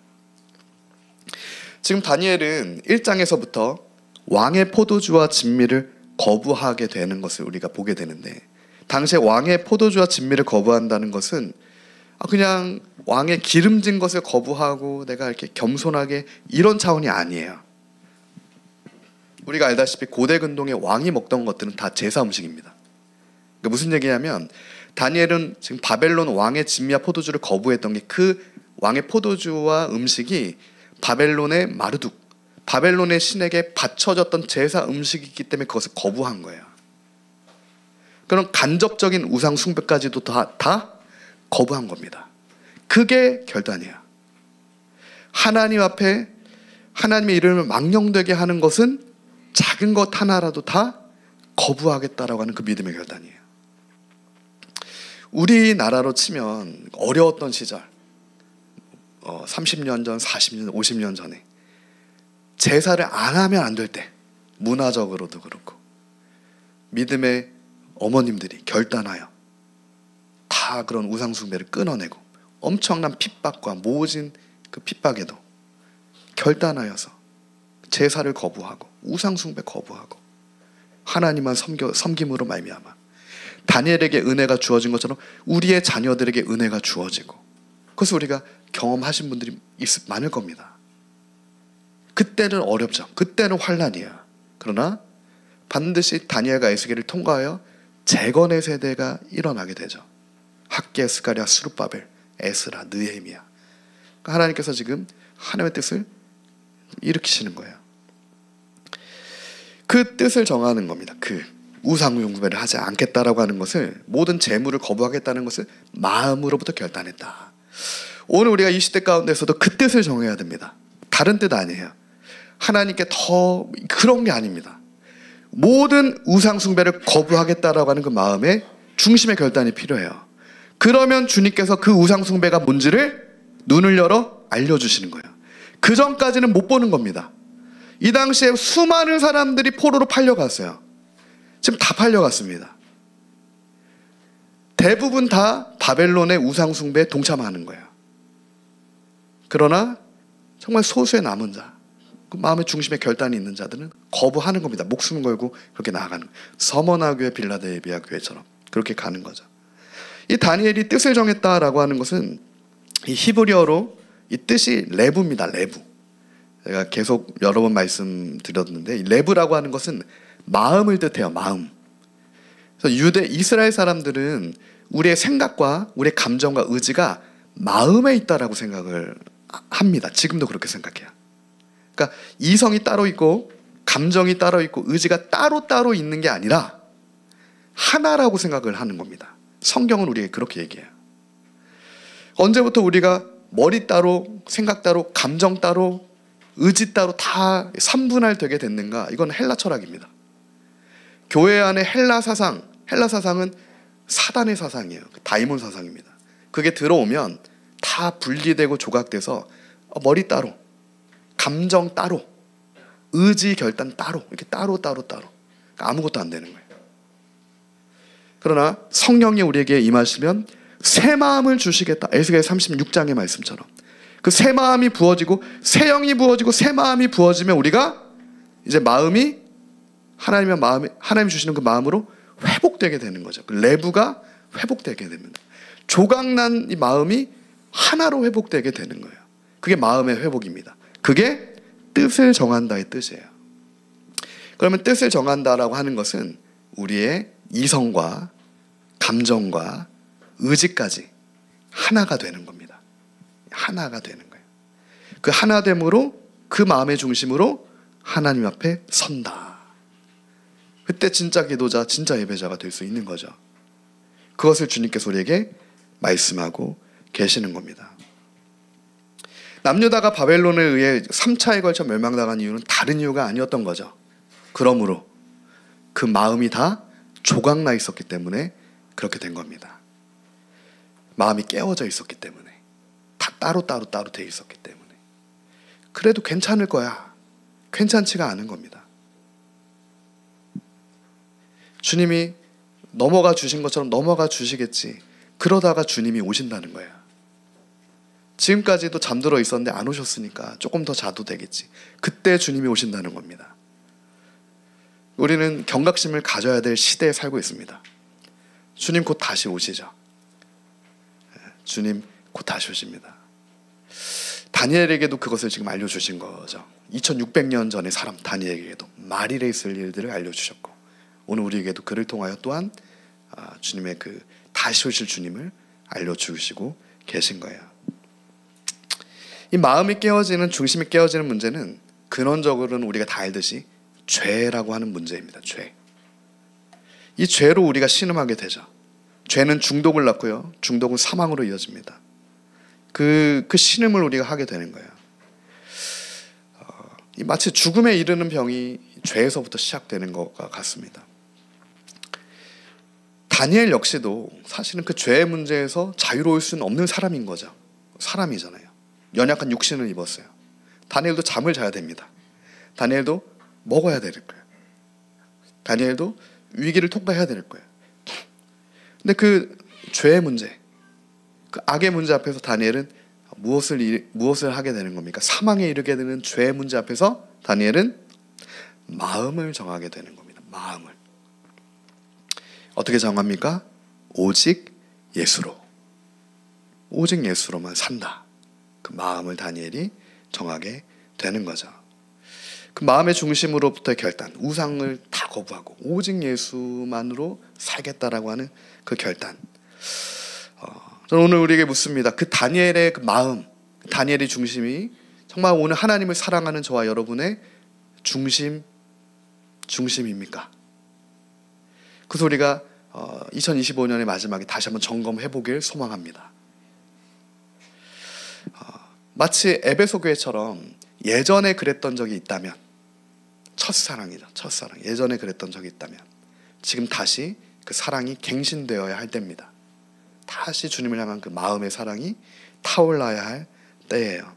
지금 다니엘은 1장에서부터 왕의 포도주와 진미를 거부하게 되는 것을 우리가 보게 되는데, 당시에 왕의 포도주와 진미를 거부한다는 것은 그냥 왕의 기름진 것을 거부하고 내가 이렇게 겸손하게 이런 차원이 아니에요. 우리가 알다시피 고대 근동의 왕이 먹던 것들은 다 제사 음식입니다. 그러니까 무슨 얘기냐면, 다니엘은 지금 바벨론 왕의 진미와 포도주를 거부했던 게 그 왕의 포도주와 음식이 바벨론의 마르둑, 바벨론의 신에게 바쳐졌던 제사 음식이기 때문에 그것을 거부한 거예요. 그런 간접적인 우상 숭배까지도 다 거부한 겁니다. 그게 결단이에요. 하나님 앞에 하나님의 이름을 망령되게 하는 것은 작은 것 하나라도 다 거부하겠다라고 하는 그 믿음의 결단이에요. 우리나라로 치면 어려웠던 시절, 30년 전, 40년, 50년 전에 제사를 안 하면 안 될 때, 문화적으로도 그렇고 믿음의 어머님들이 결단하여 다 그런 우상 숭배를 끊어내고 엄청난 핍박과 모진 그 핍박에도 결단하여서 제사를 거부하고 우상 숭배 거부하고 하나님만 섬김으로 말미암아 다니엘에게 은혜가 주어진 것처럼 우리의 자녀들에게 은혜가 주어지고, 그것을 우리가 경험하신 분들이 많을 겁니다. 그때는 어렵죠. 그때는 환난이에요. 그러나 반드시 다니엘과 에스겔을 통과하여 재건의 세대가 일어나게 되죠. 학개, 스가랴, 스룹바벨, 에스라, 느헤미야. 그러니까 하나님께서 지금 하나님의 뜻을 일으키시는 거예요. 그 뜻을 정하는 겁니다. 그 우상숭배를 하지 않겠다라고 하는 것을, 모든 재물을 거부하겠다는 것을 마음으로부터 결단했다. 오늘 우리가 이 시대 가운데서도 그 뜻을 정해야 됩니다. 다른 뜻 아니에요. 하나님께 더 그런 게 아닙니다. 모든 우상숭배를 거부하겠다라고 하는 그 마음의 중심의 결단이 필요해요. 그러면 주님께서 그 우상숭배가 뭔지를 눈을 열어 알려주시는 거예요. 그 전까지는 못 보는 겁니다. 이 당시에 수많은 사람들이 포로로 팔려갔어요. 지금 다 팔려갔습니다. 대부분 다 바벨론의 우상숭배에 동참하는 거예요. 그러나 정말 소수의 남은 자, 그 마음의 중심에 결단이 있는 자들은 거부하는 겁니다. 목숨 걸고 그렇게 나아가는 거예요. 서머나 교회, 빌라델비아 교회처럼 그렇게 가는 거죠. 이 다니엘이 뜻을 정했다라고 하는 것은 이 히브리어로 이 뜻이 레부입니다. 레부. 제가 계속 여러 번 말씀드렸는데, 이 레부라고 하는 것은 마음을 뜻해요. 마음. 그래서 이스라엘 사람들은 우리의 생각과 우리의 감정과 의지가 마음에 있다라고 생각을 합니다. 지금도 그렇게 생각해요. 그러니까 이성이 따로 있고 감정이 따로 있고 의지가 따로 있는 게 아니라 하나라고 생각을 하는 겁니다. 성경은 우리에게 그렇게 얘기해요. 언제부터 우리가 머리 따로, 생각 따로, 감정 따로, 의지 따로 다 3분할 되게 됐는가? 이건 헬라 철학입니다. 교회 안에 헬라 사상은 사단의 사상이에요. 다이몬 사상입니다. 그게 들어오면 다 분리되고 조각돼서 머리 따로, 감정 따로, 의지 결단 따로, 이렇게 따로. 그러니까 아무것도 안 되는 거예요. 그러나 성령이 우리에게 임하시면 새 마음을 주시겠다. 에스겔 36장의 말씀처럼 그 새 마음이 부어지고 새 영이 부어지고 새 마음이 부어지면 우리가 이제 마음이 하나님이 주시는 그 마음으로 회복되게 되는 거죠. 그 레부가 회복되게 됩니다. 조각난 이 마음이 하나로 회복되게 되는 거예요. 그게 마음의 회복입니다. 그게 뜻을 정한다의 뜻이에요. 그러면 뜻을 정한다라고 하는 것은 우리의 이성과 감정과 의지까지 하나가 되는 겁니다. 하나가 되는 거예요. 그 하나됨으로 그 마음의 중심으로 하나님 앞에 선다. 그때 진짜 기도자, 진짜 예배자가 될 수 있는 거죠. 그것을 주님께서 우리에게 말씀하고 계시는 겁니다. 남유다가 바벨론에 의해 3차에 걸쳐 멸망당한 이유는 다른 이유가 아니었던 거죠. 그러므로 그 마음이 다 조각나 있었기 때문에 그렇게 된 겁니다. 마음이 깨어져 있었기 때문에, 다 따로 돼 있었기 때문에. 그래도 괜찮을 거야. 괜찮지가 않은 겁니다. 주님이 넘어가 주신 것처럼 넘어가 주시겠지. 그러다가 주님이 오신다는 거예요. 지금까지도 잠들어 있었는데 안 오셨으니까 조금 더 자도 되겠지. 그때 주님이 오신다는 겁니다. 우리는 경각심을 가져야 될 시대에 살고 있습니다. 주님 곧 다시 오시죠. 주님 곧 다시 오십니다. 다니엘에게도 그것을 지금 알려주신 거죠. 2600년 전의 사람 다니엘에게도 말일에 있을 일들을 알려주셨고, 오늘 우리에게도 그를 통하여 또한 주님의 그 다시 오실 주님을 알려주시고 계신 거예요. 이 마음이 깨어지는, 중심이 깨어지는 문제는 근원적으로는 우리가 다 알듯이 죄라고 하는 문제입니다. 죄. 이 죄로 우리가 신음하게 되죠. 죄는 중독을 낳고요, 중독은 사망으로 이어집니다. 그 신음을 우리가 하게 되는 거예요. 마치 죽음에 이르는 병이 죄에서부터 시작되는 것과 같습니다. 다니엘 역시도 사실은 그 죄의 문제에서 자유로울 수는 없는 사람인 거죠. 사람이잖아요. 연약한 육신을 입었어요. 다니엘도 잠을 자야 됩니다. 다니엘도 먹어야 될 거예요. 다니엘도 위기를 통과해야 될 거예요. 근데 그 죄의 문제, 그 악의 문제 앞에서 다니엘은 무엇을 하게 되는 겁니까? 사망에 이르게 되는 죄의 문제 앞에서 다니엘은 마음을 정하게 되는 겁니다. 마음을. 어떻게 정합니까? 오직 예수로. 오직 예수로만 산다. 그 마음을 다니엘이 정하게 되는 거죠. 그 마음의 중심으로부터의 결단, 우상을 다 거부하고 오직 예수만으로 살겠다라고 하는 그 결단. 저는 오늘 우리에게 묻습니다. 그 다니엘의 그 마음, 다니엘의 중심이 정말 오늘 하나님을 사랑하는 저와 여러분의 중심입니까? 그래서 우리가 2025년의 마지막에 다시 한번 점검해 보길 소망합니다. 마치 에베소 교회처럼 예전에 그랬던 적이 있다면, 첫사랑이죠. 첫사랑. 예전에 그랬던 적이 있다면 지금 다시 그 사랑이 갱신되어야 할 때입니다. 다시 주님을 향한 그 마음의 사랑이 타올라야 할 때예요.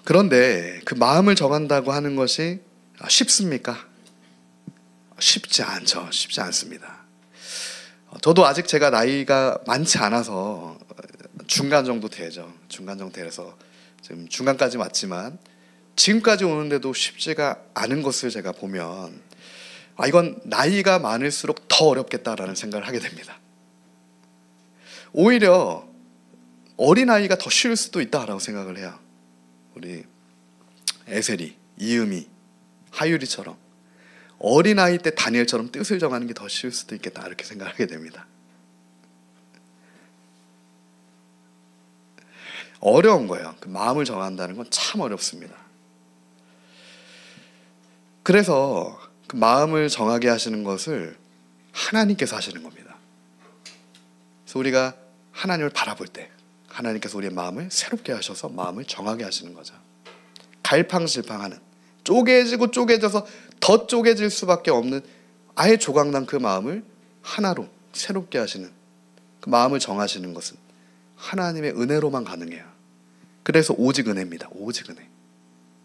그런데 그 마음을 정한다고 하는 것이 쉽습니까? 쉽지 않죠. 쉽지 않습니다. 저도 아직 제가 나이가 많지 않아서 중간 정도 되죠. 중간 정도 돼서 지금 중간까지 왔지만 지금까지 오는데도 쉽지가 않은 것을 제가 보면 이건 나이가 많을수록 더 어렵겠다라는 생각을 하게 됩니다. 오히려 어린아이가 더 쉬울 수도 있다라고 생각을 해요. 우리 에셀이, 이음이, 하율이처럼 어린아이 때 다니엘처럼 뜻을 정하는 게 더 쉬울 수도 있겠다, 이렇게 생각하게 됩니다. 어려운 거예요. 그 마음을 정한다는 건 참 어렵습니다. 그래서 그 마음을 정하게 하시는 것을 하나님께서 하시는 겁니다. 그래서 우리가 하나님을 바라볼 때 하나님께서 우리의 마음을 새롭게 하셔서 마음을 정하게 하시는 거죠. 갈팡질팡하는, 쪼개지고 쪼개져서 더 쪼개질 수밖에 없는 아예 조각난 그 마음을 하나로 새롭게 하시는, 그 마음을 정하시는 것은 하나님의 은혜로만 가능해요. 그래서 오직 은혜입니다. 오직 은혜.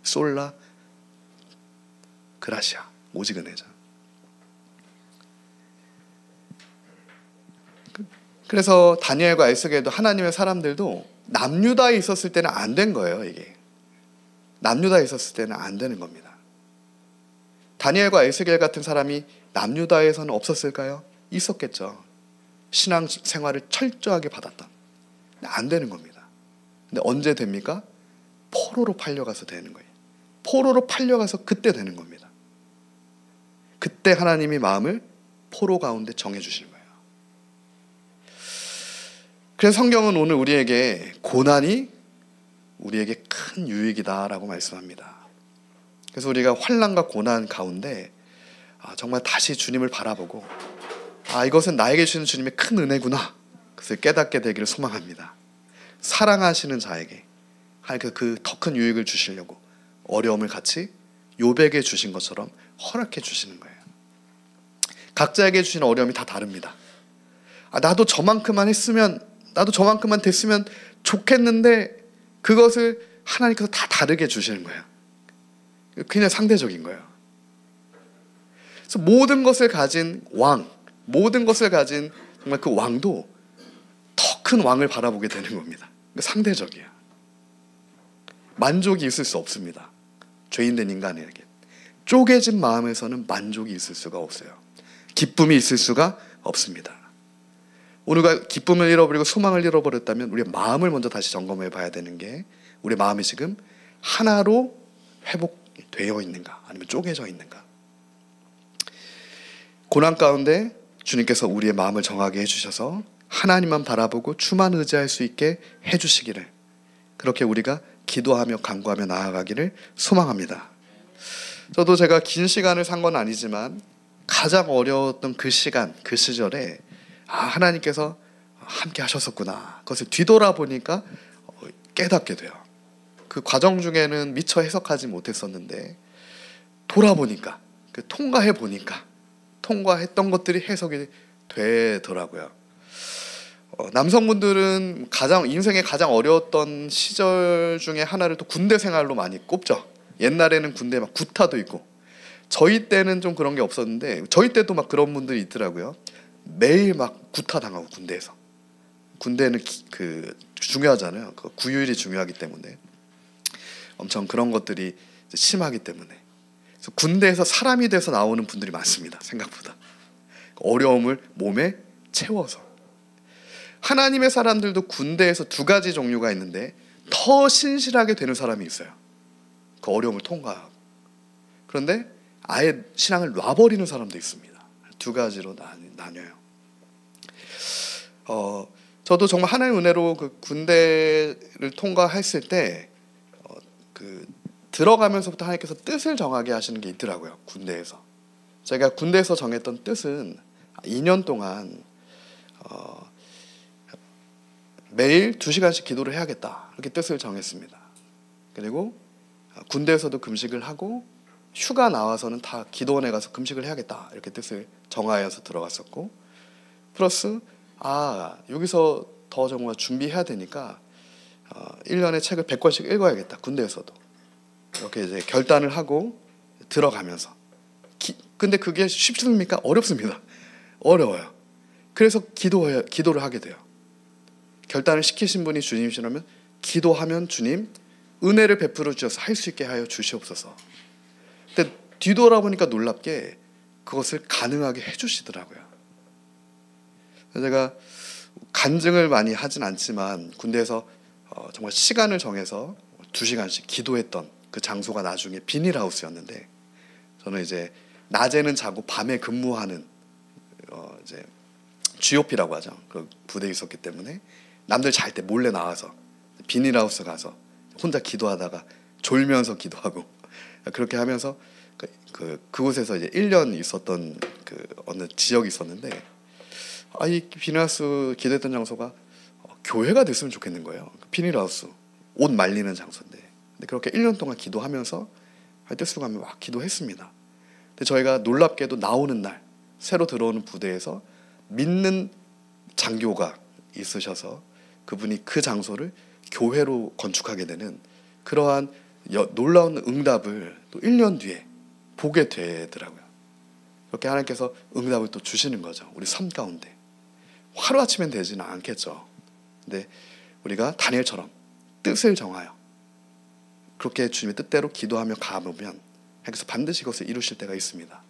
솔라 그라시아. 오직 은혜죠. 그래서 다니엘과 에스겔도 하나님의 사람들도 남유다에 있었을 때는 안 된 거예요. 이게 남유다에 있었을 때는 안 되는 겁니다. 다니엘과 에스겔 같은 사람이 남유다에서는 없었을까요? 있었겠죠. 신앙 생활을 철저하게 받았던. 안 되는 겁니다. 근데 언제 됩니까? 포로로 팔려가서 되는 거예요. 포로로 팔려가서 그때 되는 겁니다. 그때 하나님이 마음을 포로 가운데 정해주시는 거예요. 그래서 성경은 오늘 우리에게 고난이 우리에게 큰 유익이다라고 말씀합니다. 그래서 우리가 환난과 고난 가운데 정말 다시 주님을 바라보고 이것은 나에게 주시는 주님의 큰 은혜구나, 그것을 깨닫게 되기를 소망합니다. 사랑하시는 자에게 하나님께서 그 더 큰 유익을 주시려고 어려움을 같이 욥에게 주신 것처럼 허락해 주시는 거예요. 각자에게 주시는 어려움이 다 다릅니다. 나도 저만큼만 했으면, 나도 저만큼만 됐으면 좋겠는데 그것을 하나님께서 다 다르게 주시는 거예요. 그냥 상대적인 거예요. 그래서 모든 것을 가진 왕, 모든 것을 가진 정말 그 왕도 더 큰 왕을 바라보게 되는 겁니다. 상대적이야. 만족이 있을 수 없습니다. 죄인된 인간에게 쪼개진 마음에서는 만족이 있을 수가 없어요. 기쁨이 있을 수가 없습니다. 우리가 기쁨을 잃어버리고 소망을 잃어버렸다면 우리의 마음을 먼저 다시 점검해 봐야 되는 게, 우리의 마음이 지금 하나로 회복되어 있는가 아니면 쪼개져 있는가. 고난 가운데 주님께서 우리의 마음을 정하게 해주셔서 하나님만 바라보고 주만 의지할 수 있게 해주시기를, 그렇게 우리가 기도하며 간구하며 나아가기를 소망합니다. 저도 제가 긴 시간을 산 건 아니지만 가장 어려웠던 그 시간, 그 시절에 하나님께서 함께 하셨었구나, 그것을 뒤돌아보니까 깨닫게 돼요. 그 과정 중에는 미처 해석하지 못했었는데 돌아보니까, 통과해보니까 통과했던 것들이 해석이 되더라고요. 남성분들은 인생의 가장 어려웠던 시절 중에 하나를 또 군대 생활로 많이 꼽죠. 옛날에는 군대 막 구타도 있고, 저희 때는 좀 그런 게 없었는데 저희 때도 막 그런 분들이 있더라고요. 매일 막 구타 당하고, 군대는 중요하잖아요. 그 구율이 중요하기 때문에 엄청 그런 것들이 심하기 때문에, 그래서 군대에서 사람이 돼서 나오는 분들이 많습니다. 생각보다 어려움을 몸에 채워서. 하나님의 사람들도 군대에서 두 가지 종류가 있는데 더 신실하게 되는 사람이 있어요. 그 어려움을 통과하고. 그런데 아예 신앙을 놔버리는 사람도 있습니다. 두 가지로 나뉘어요. 저도 정말 하나님의 은혜로 그 군대를 통과했을 때 들어가면서부터 하나님께서 뜻을 정하게 하시는 게 있더라고요. 군대에서 제가 군대에서 정했던 뜻은 2년 동안 매일 2시간씩 기도를 해야겠다, 이렇게 뜻을 정했습니다. 그리고 군대에서도 금식을 하고 휴가 나와서는 다 기도원에 가서 금식을 해야겠다, 이렇게 뜻을 정하여서 들어갔었고, 플러스 여기서 더 정말 준비해야 되니까 1년에 책을 100권씩 읽어야겠다, 군대에서도. 이렇게 이제 결단을 하고 들어가면서. 근데 그게 쉽습니까? 어렵습니다. 어려워요. 그래서 기도를 하게 돼요. 결단을 시키신 분이 주님이시라면 기도하면 주님 은혜를 베풀어 주셔서 할 수 있게 하여 주시옵소서. 근데 뒤돌아보니까 놀랍게 그것을 가능하게 해주시더라고요. 제가 간증을 많이 하진 않지만 군대에서 정말 시간을 정해서 2시간씩 기도했던 그 장소가 나중에 비닐하우스였는데, 저는 이제 낮에는 자고 밤에 근무하는 이제 GOP라고 하죠. 그 부대에 있었기 때문에 남들 잘 때 몰래 나와서 비닐하우스 가서 혼자 기도하다가 졸면서 기도하고 그렇게 하면서 그곳에서 이제 1년 있었던 그 어느 지역이 있었는데, 이 비닐하우스 기도했던 장소가 교회가 됐으면 좋겠는 거예요. 비닐하우스 옷 말리는 장소인데, 근데 그렇게 1년 동안 기도하면서 할 때 쓰고 하면 막 기도했습니다. 근데 저희가 놀랍게도 나오는 날 새로 들어오는 부대에서 믿는 장교가 있으셔서 그분이 그 장소를 교회로 건축하게 되는 그러한 놀라운 응답을 또 1년 뒤에 보게 되더라고요. 그렇게 하나님께서 응답을 또 주시는 거죠. 우리 삶 가운데. 하루아침엔 되지는 않겠죠. 근데 우리가 다니엘처럼 뜻을 정하여 그렇게 주님의 뜻대로 기도하며 가보면 하나님께서 반드시 그것을 이루실 때가 있습니다.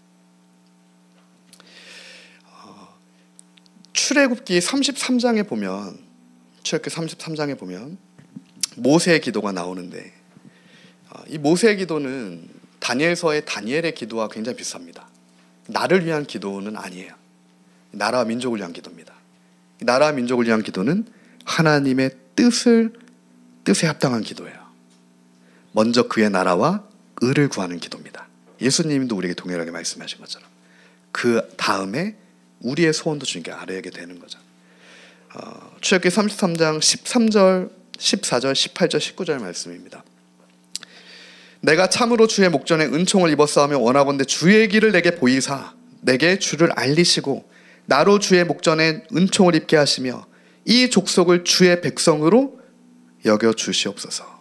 출애굽기 33장에 보면, 모세의 기도가 나오는데, 이 모세의 기도는 다니엘서의 다니엘의 기도와 굉장히 비슷합니다. 나를 위한 기도는 아니에요. 나라와 민족을 위한 기도입니다. 나라와 민족을 위한 기도는 하나님의 뜻에 합당한 기도예요. 먼저 그의 나라와 의를 구하는 기도입니다. 예수님도 우리에게 동일하게 말씀하신 것처럼 그 다음에 우리의 소원도 주님께 아뢰게 되는 거죠. 출애굽기 33장 13절, 14절, 18절, 19절 말씀입니다. 내가 참으로 주의 목전에 은총을 입었사오며 원하건대 주의 길을 내게 보이사 내게 주를 알리시고 나로 주의 목전에 은총을 입게 하시며 이 족속을 주의 백성으로 여겨 주시옵소서.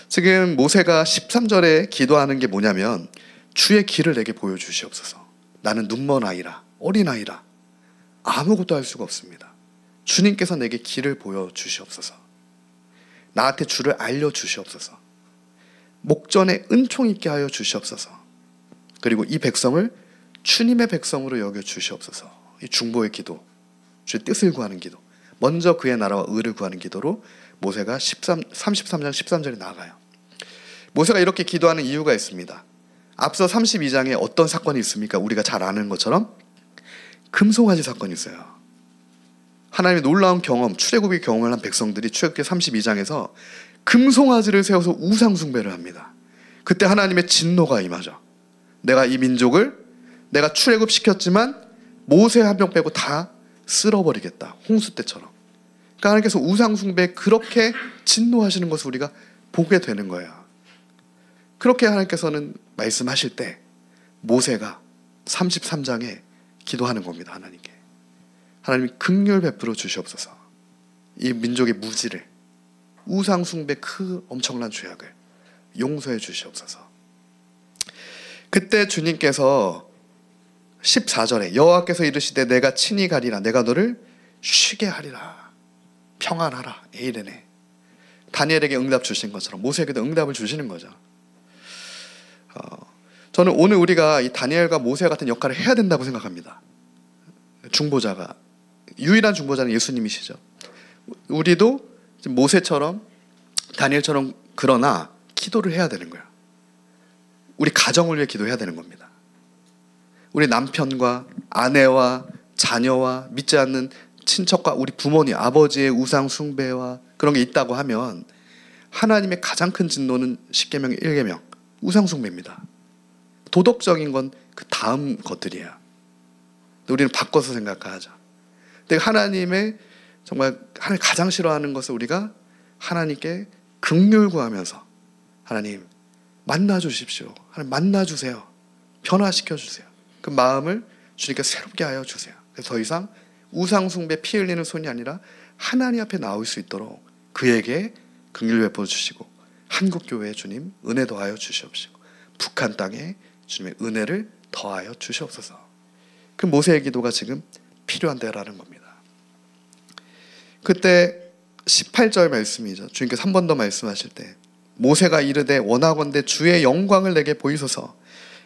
지금 모세가 13절에 기도하는 게 뭐냐면 주의 길을 내게 보여주시옵소서. 나는 눈먼 아이라 어린아이라 아무것도 할 수가 없습니다. 주님께서 내게 길을 보여주시옵소서. 나한테 주를 알려주시옵소서. 목전에 은총 있게 하여 주시옵소서. 그리고 이 백성을 주님의 백성으로 여겨 주시옵소서. 이 중보의 기도, 주의 뜻을 구하는 기도, 먼저 그의 나라와 의를 구하는 기도로 모세가 33장 13절에 나아가요. 모세가 이렇게 기도하는 이유가 있습니다. 앞서 32장에 어떤 사건이 있습니까? 우리가 잘 아는 것처럼 금송아지 사건이 있어요. 하나님의 놀라운 경험, 출애굽의 경험을 한 백성들이 출애굽기 32장에서 금송아지를 세워서 우상 숭배를 합니다. 그때 하나님의 진노가 임하죠. 내가 이 민족을 내가 출애굽시켰지만 모세 한 명 빼고 다 쓸어버리겠다. 홍수 때처럼. 그러니까 하나님께서 우상 숭배에 그렇게 진노하시는 것을 우리가 보게 되는 거예요. 그렇게 하나님께서는 말씀하실 때 모세가 33장에 기도하는 겁니다. 하나님께. 하나님 긍휼 베풀어 주시옵소서. 이 민족의 무지를, 우상 숭배 그 엄청난 죄악을 용서해 주시옵소서. 그때 주님께서 14절에 여호와께서 이르시되 내가 친히 가리라. 내가 너를 쉬게 하리라. 평안하라. 에이레네. 다니엘에게 응답 주신 것처럼 모세에게도 응답을 주시는 거죠. 저는 오늘 우리가 이 다니엘과 모세 같은 역할을 해야 된다고 생각합니다. 중보자가, 유일한 중보자는 예수님이시죠. 우리도 모세처럼 다니엘처럼 그러나 기도를 해야 되는 거야. 우리 가정을 위해 기도해야 되는 겁니다. 우리 남편과 아내와 자녀와 믿지 않는 친척과 우리 부모님, 아버지의 우상 숭배와 그런 게 있다고 하면 하나님의 가장 큰 진노는 10계명 1계명 우상 숭배입니다. 도덕적인 건 그 다음 것들이에요. 우리는 바꿔서 생각하자. 근데 하나님의 정말 하나님 가장 싫어하는 것을 우리가 하나님께 긍휼 구하면서 하나님 만나 주십시오. 하나님 만나 주세요. 변화시켜 주세요. 그 마음을 주님께 새롭게 하여 주세요. 그래서 더 이상 우상 숭배 피 흘리는 손이 아니라 하나님 앞에 나올 수 있도록 그에게 긍휼 베풀어 주시고 한국 교회에 주님 은혜 더하여 주시옵시고 북한 땅에 주님의 은혜를 더하여 주시옵소서. 그 모세의 기도가 지금 필요한 때라는 겁니다. 그때 18절 말씀이죠. 주님께서 한 번 더 말씀하실 때 모세가 이르되 원하건대 주의 영광을 내게 보이소서.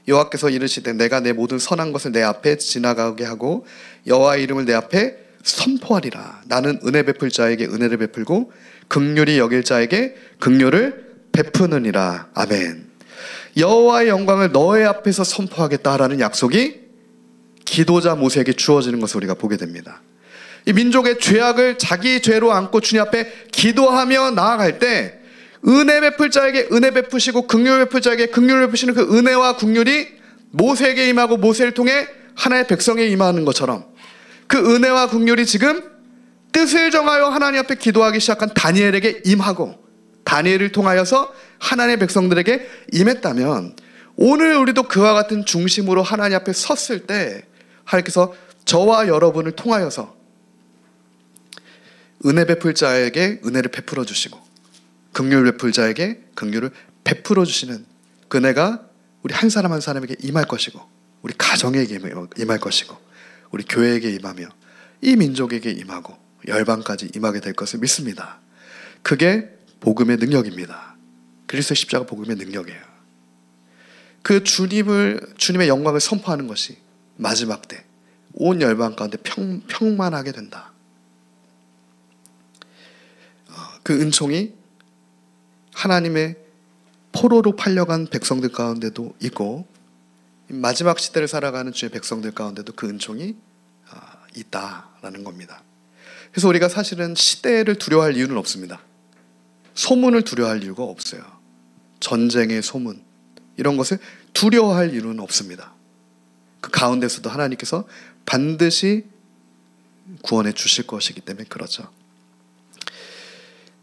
여호와께서 이르시되 내가 내 모든 선한 것을 내 앞에 지나가게 하고 여호와의 이름을 내 앞에 선포하리라. 나는 은혜 베풀 자에게 은혜를 베풀고 긍휼히 여길 자에게 긍휼을 베푸느니라. 아멘. 여호와의 영광을 너의 앞에서 선포하겠다라는 약속이 기도자 모세에게 주어지는 것을 우리가 보게 됩니다. 이 민족의 죄악을 자기 죄로 안고 주님 앞에 기도하며 나아갈 때 은혜 베풀 자에게 은혜 베푸시고 긍휼 베풀 자에게 긍휼을 베푸시는 그 은혜와 긍휼이 모세에게 임하고 모세를 통해 하나의 백성에 임하는 것처럼 그 은혜와 긍휼이 지금 뜻을 정하여 하나님 앞에 기도하기 시작한 다니엘에게 임하고 다니엘을 통하여서 하나님의 백성들에게 임했다면 오늘 우리도 그와 같은 중심으로 하나님 앞에 섰을 때 하나님께서 저와 여러분을 통하여서 은혜 베풀 자에게 은혜를 베풀어 주시고 긍휼 베풀 자에게 긍휼을 베풀어 주시는 그 은혜가 우리 한 사람 한 사람에게 임할 것이고 우리 가정에게 임할 것이고 우리 교회에게 임하며 이 민족에게 임하고 열방까지 임하게 될 것을 믿습니다. 그게 복음의 능력입니다. 그리스도의 십자가 복음의 능력이에요. 그 주님의 영광을 선포하는 것이 마지막 때 온 열방 가운데 평만하게 된다. 그 은총이 하나님의 포로로 팔려간 백성들 가운데도 있고 마지막 시대를 살아가는 주의 백성들 가운데도 그 은총이 있다라는 겁니다. 그래서 우리가 사실은 시대를 두려워할 이유는 없습니다. 소문을 두려워할 이유가 없어요. 전쟁의 소문 이런 것을 두려워할 이유는 없습니다. 그 가운데서도 하나님께서 반드시 구원해 주실 것이기 때문에 그렇죠.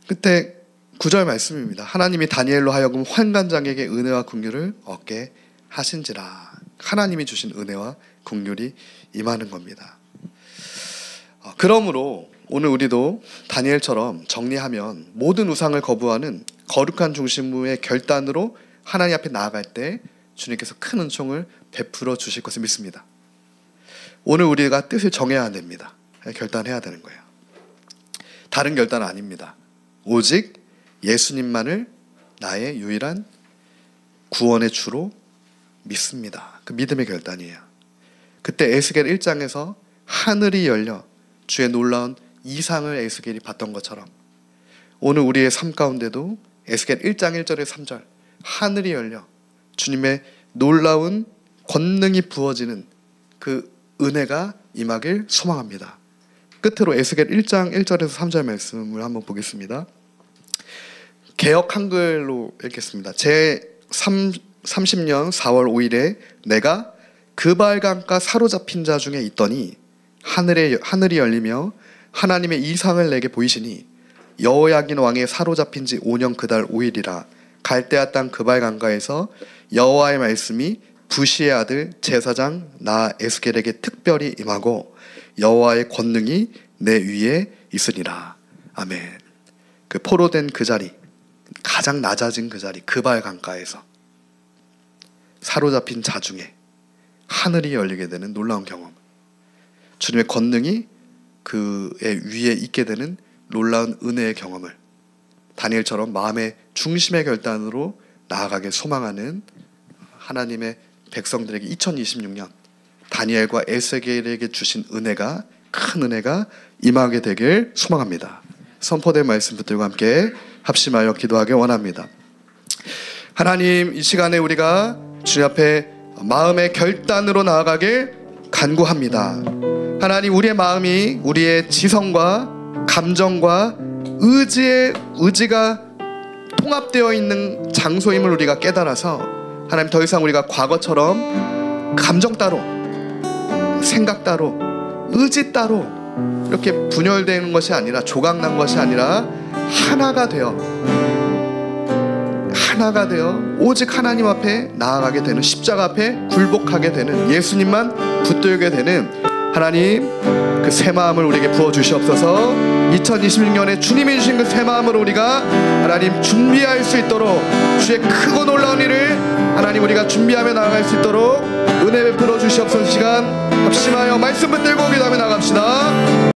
그때 9절 말씀입니다. 하나님이 다니엘로 하여금 환관장에게 은혜와 긍휼을 얻게 하신지라. 하나님이 주신 은혜와 긍휼이 임하는 겁니다. 그러므로 오늘 우리도 다니엘처럼 정리하면 모든 우상을 거부하는 거룩한 중심의 결단으로 하나님 앞에 나아갈 때 주님께서 큰 은총을 베풀어 주실 것을 믿습니다. 오늘 우리가 뜻을 정해야 됩니다. 결단해야 되는 거예요. 다른 결단은 아닙니다. 오직 예수님만을 나의 유일한 구원의 주로 믿습니다. 그 믿음의 결단이에요. 그때 에스겔 1장에서 하늘이 열려 주의 놀라운 이상을 에스겔이 봤던 것처럼 오늘 우리의 삶 가운데도 에스겔 1장 1절에 3절 하늘이 열려 주님의 놀라운 권능이 부어지는 그 은혜가 임하길 소망합니다. 끝으로 에스겔 1장 1절에서 3절 말씀을 한번 보겠습니다. 개역 한글로 읽겠습니다. 제 30년 4월 5일에 내가 그발강가 사로잡힌 자 중에 있더니 하늘이 열리며 하나님의 이상을 내게 보이시니 여호야긴 왕의 사로잡힌 지 5년 그달 5일이라 갈대아 땅 그발강가에서 여호와의 말씀이 부시의 아들 제사장 나 에스겔에게 특별히 임하고 여호와의 권능이 내 위에 있으니라. 아멘. 그 포로된 그 자리, 가장 낮아진 그 자리, 그발 강가에서 사로잡힌 자 중에 하늘이 열리게 되는 놀라운 경험, 주님의 권능이 그의 위에 있게 되는 놀라운 은혜의 경험을 다니엘처럼 마음의 중심의 결단으로 나아가게 소망하는 하나님의 백성들에게 2026년 다니엘과 에스겔에게 주신 은혜가, 큰 은혜가 임하게 되길 소망합니다. 선포된 말씀 붙들고 함께 합심하여 기도하기 원합니다. 하나님, 이 시간에 우리가 주님 앞에 마음의 결단으로 나아가길 간구합니다. 하나님, 우리의 마음이 우리의 지성과 감정과 의지가 통합되어 있는 장소임을 우리가 깨달아서 하나님, 더 이상 우리가 과거처럼 감정 따로, 생각 따로, 의지 따로 이렇게 분열되는 것이 아니라, 조각난 것이 아니라 하나가 되어 오직 하나님 앞에 나아가게 되는, 십자가 앞에 굴복하게 되는, 예수님만 붙들게 되는 하나님, 그 새 마음을 우리에게 부어주시옵소서. 2026년에 주님이 주신 그 새 마음으로 우리가 하나님 준비할 수 있도록, 주의 크고 놀라운 일을 하나님 우리가 준비하며 나아갈 수 있도록 은혜 베풀어 주시옵소서. 시간 합심하여 말씀 붙들고 기도하며 나갑시다.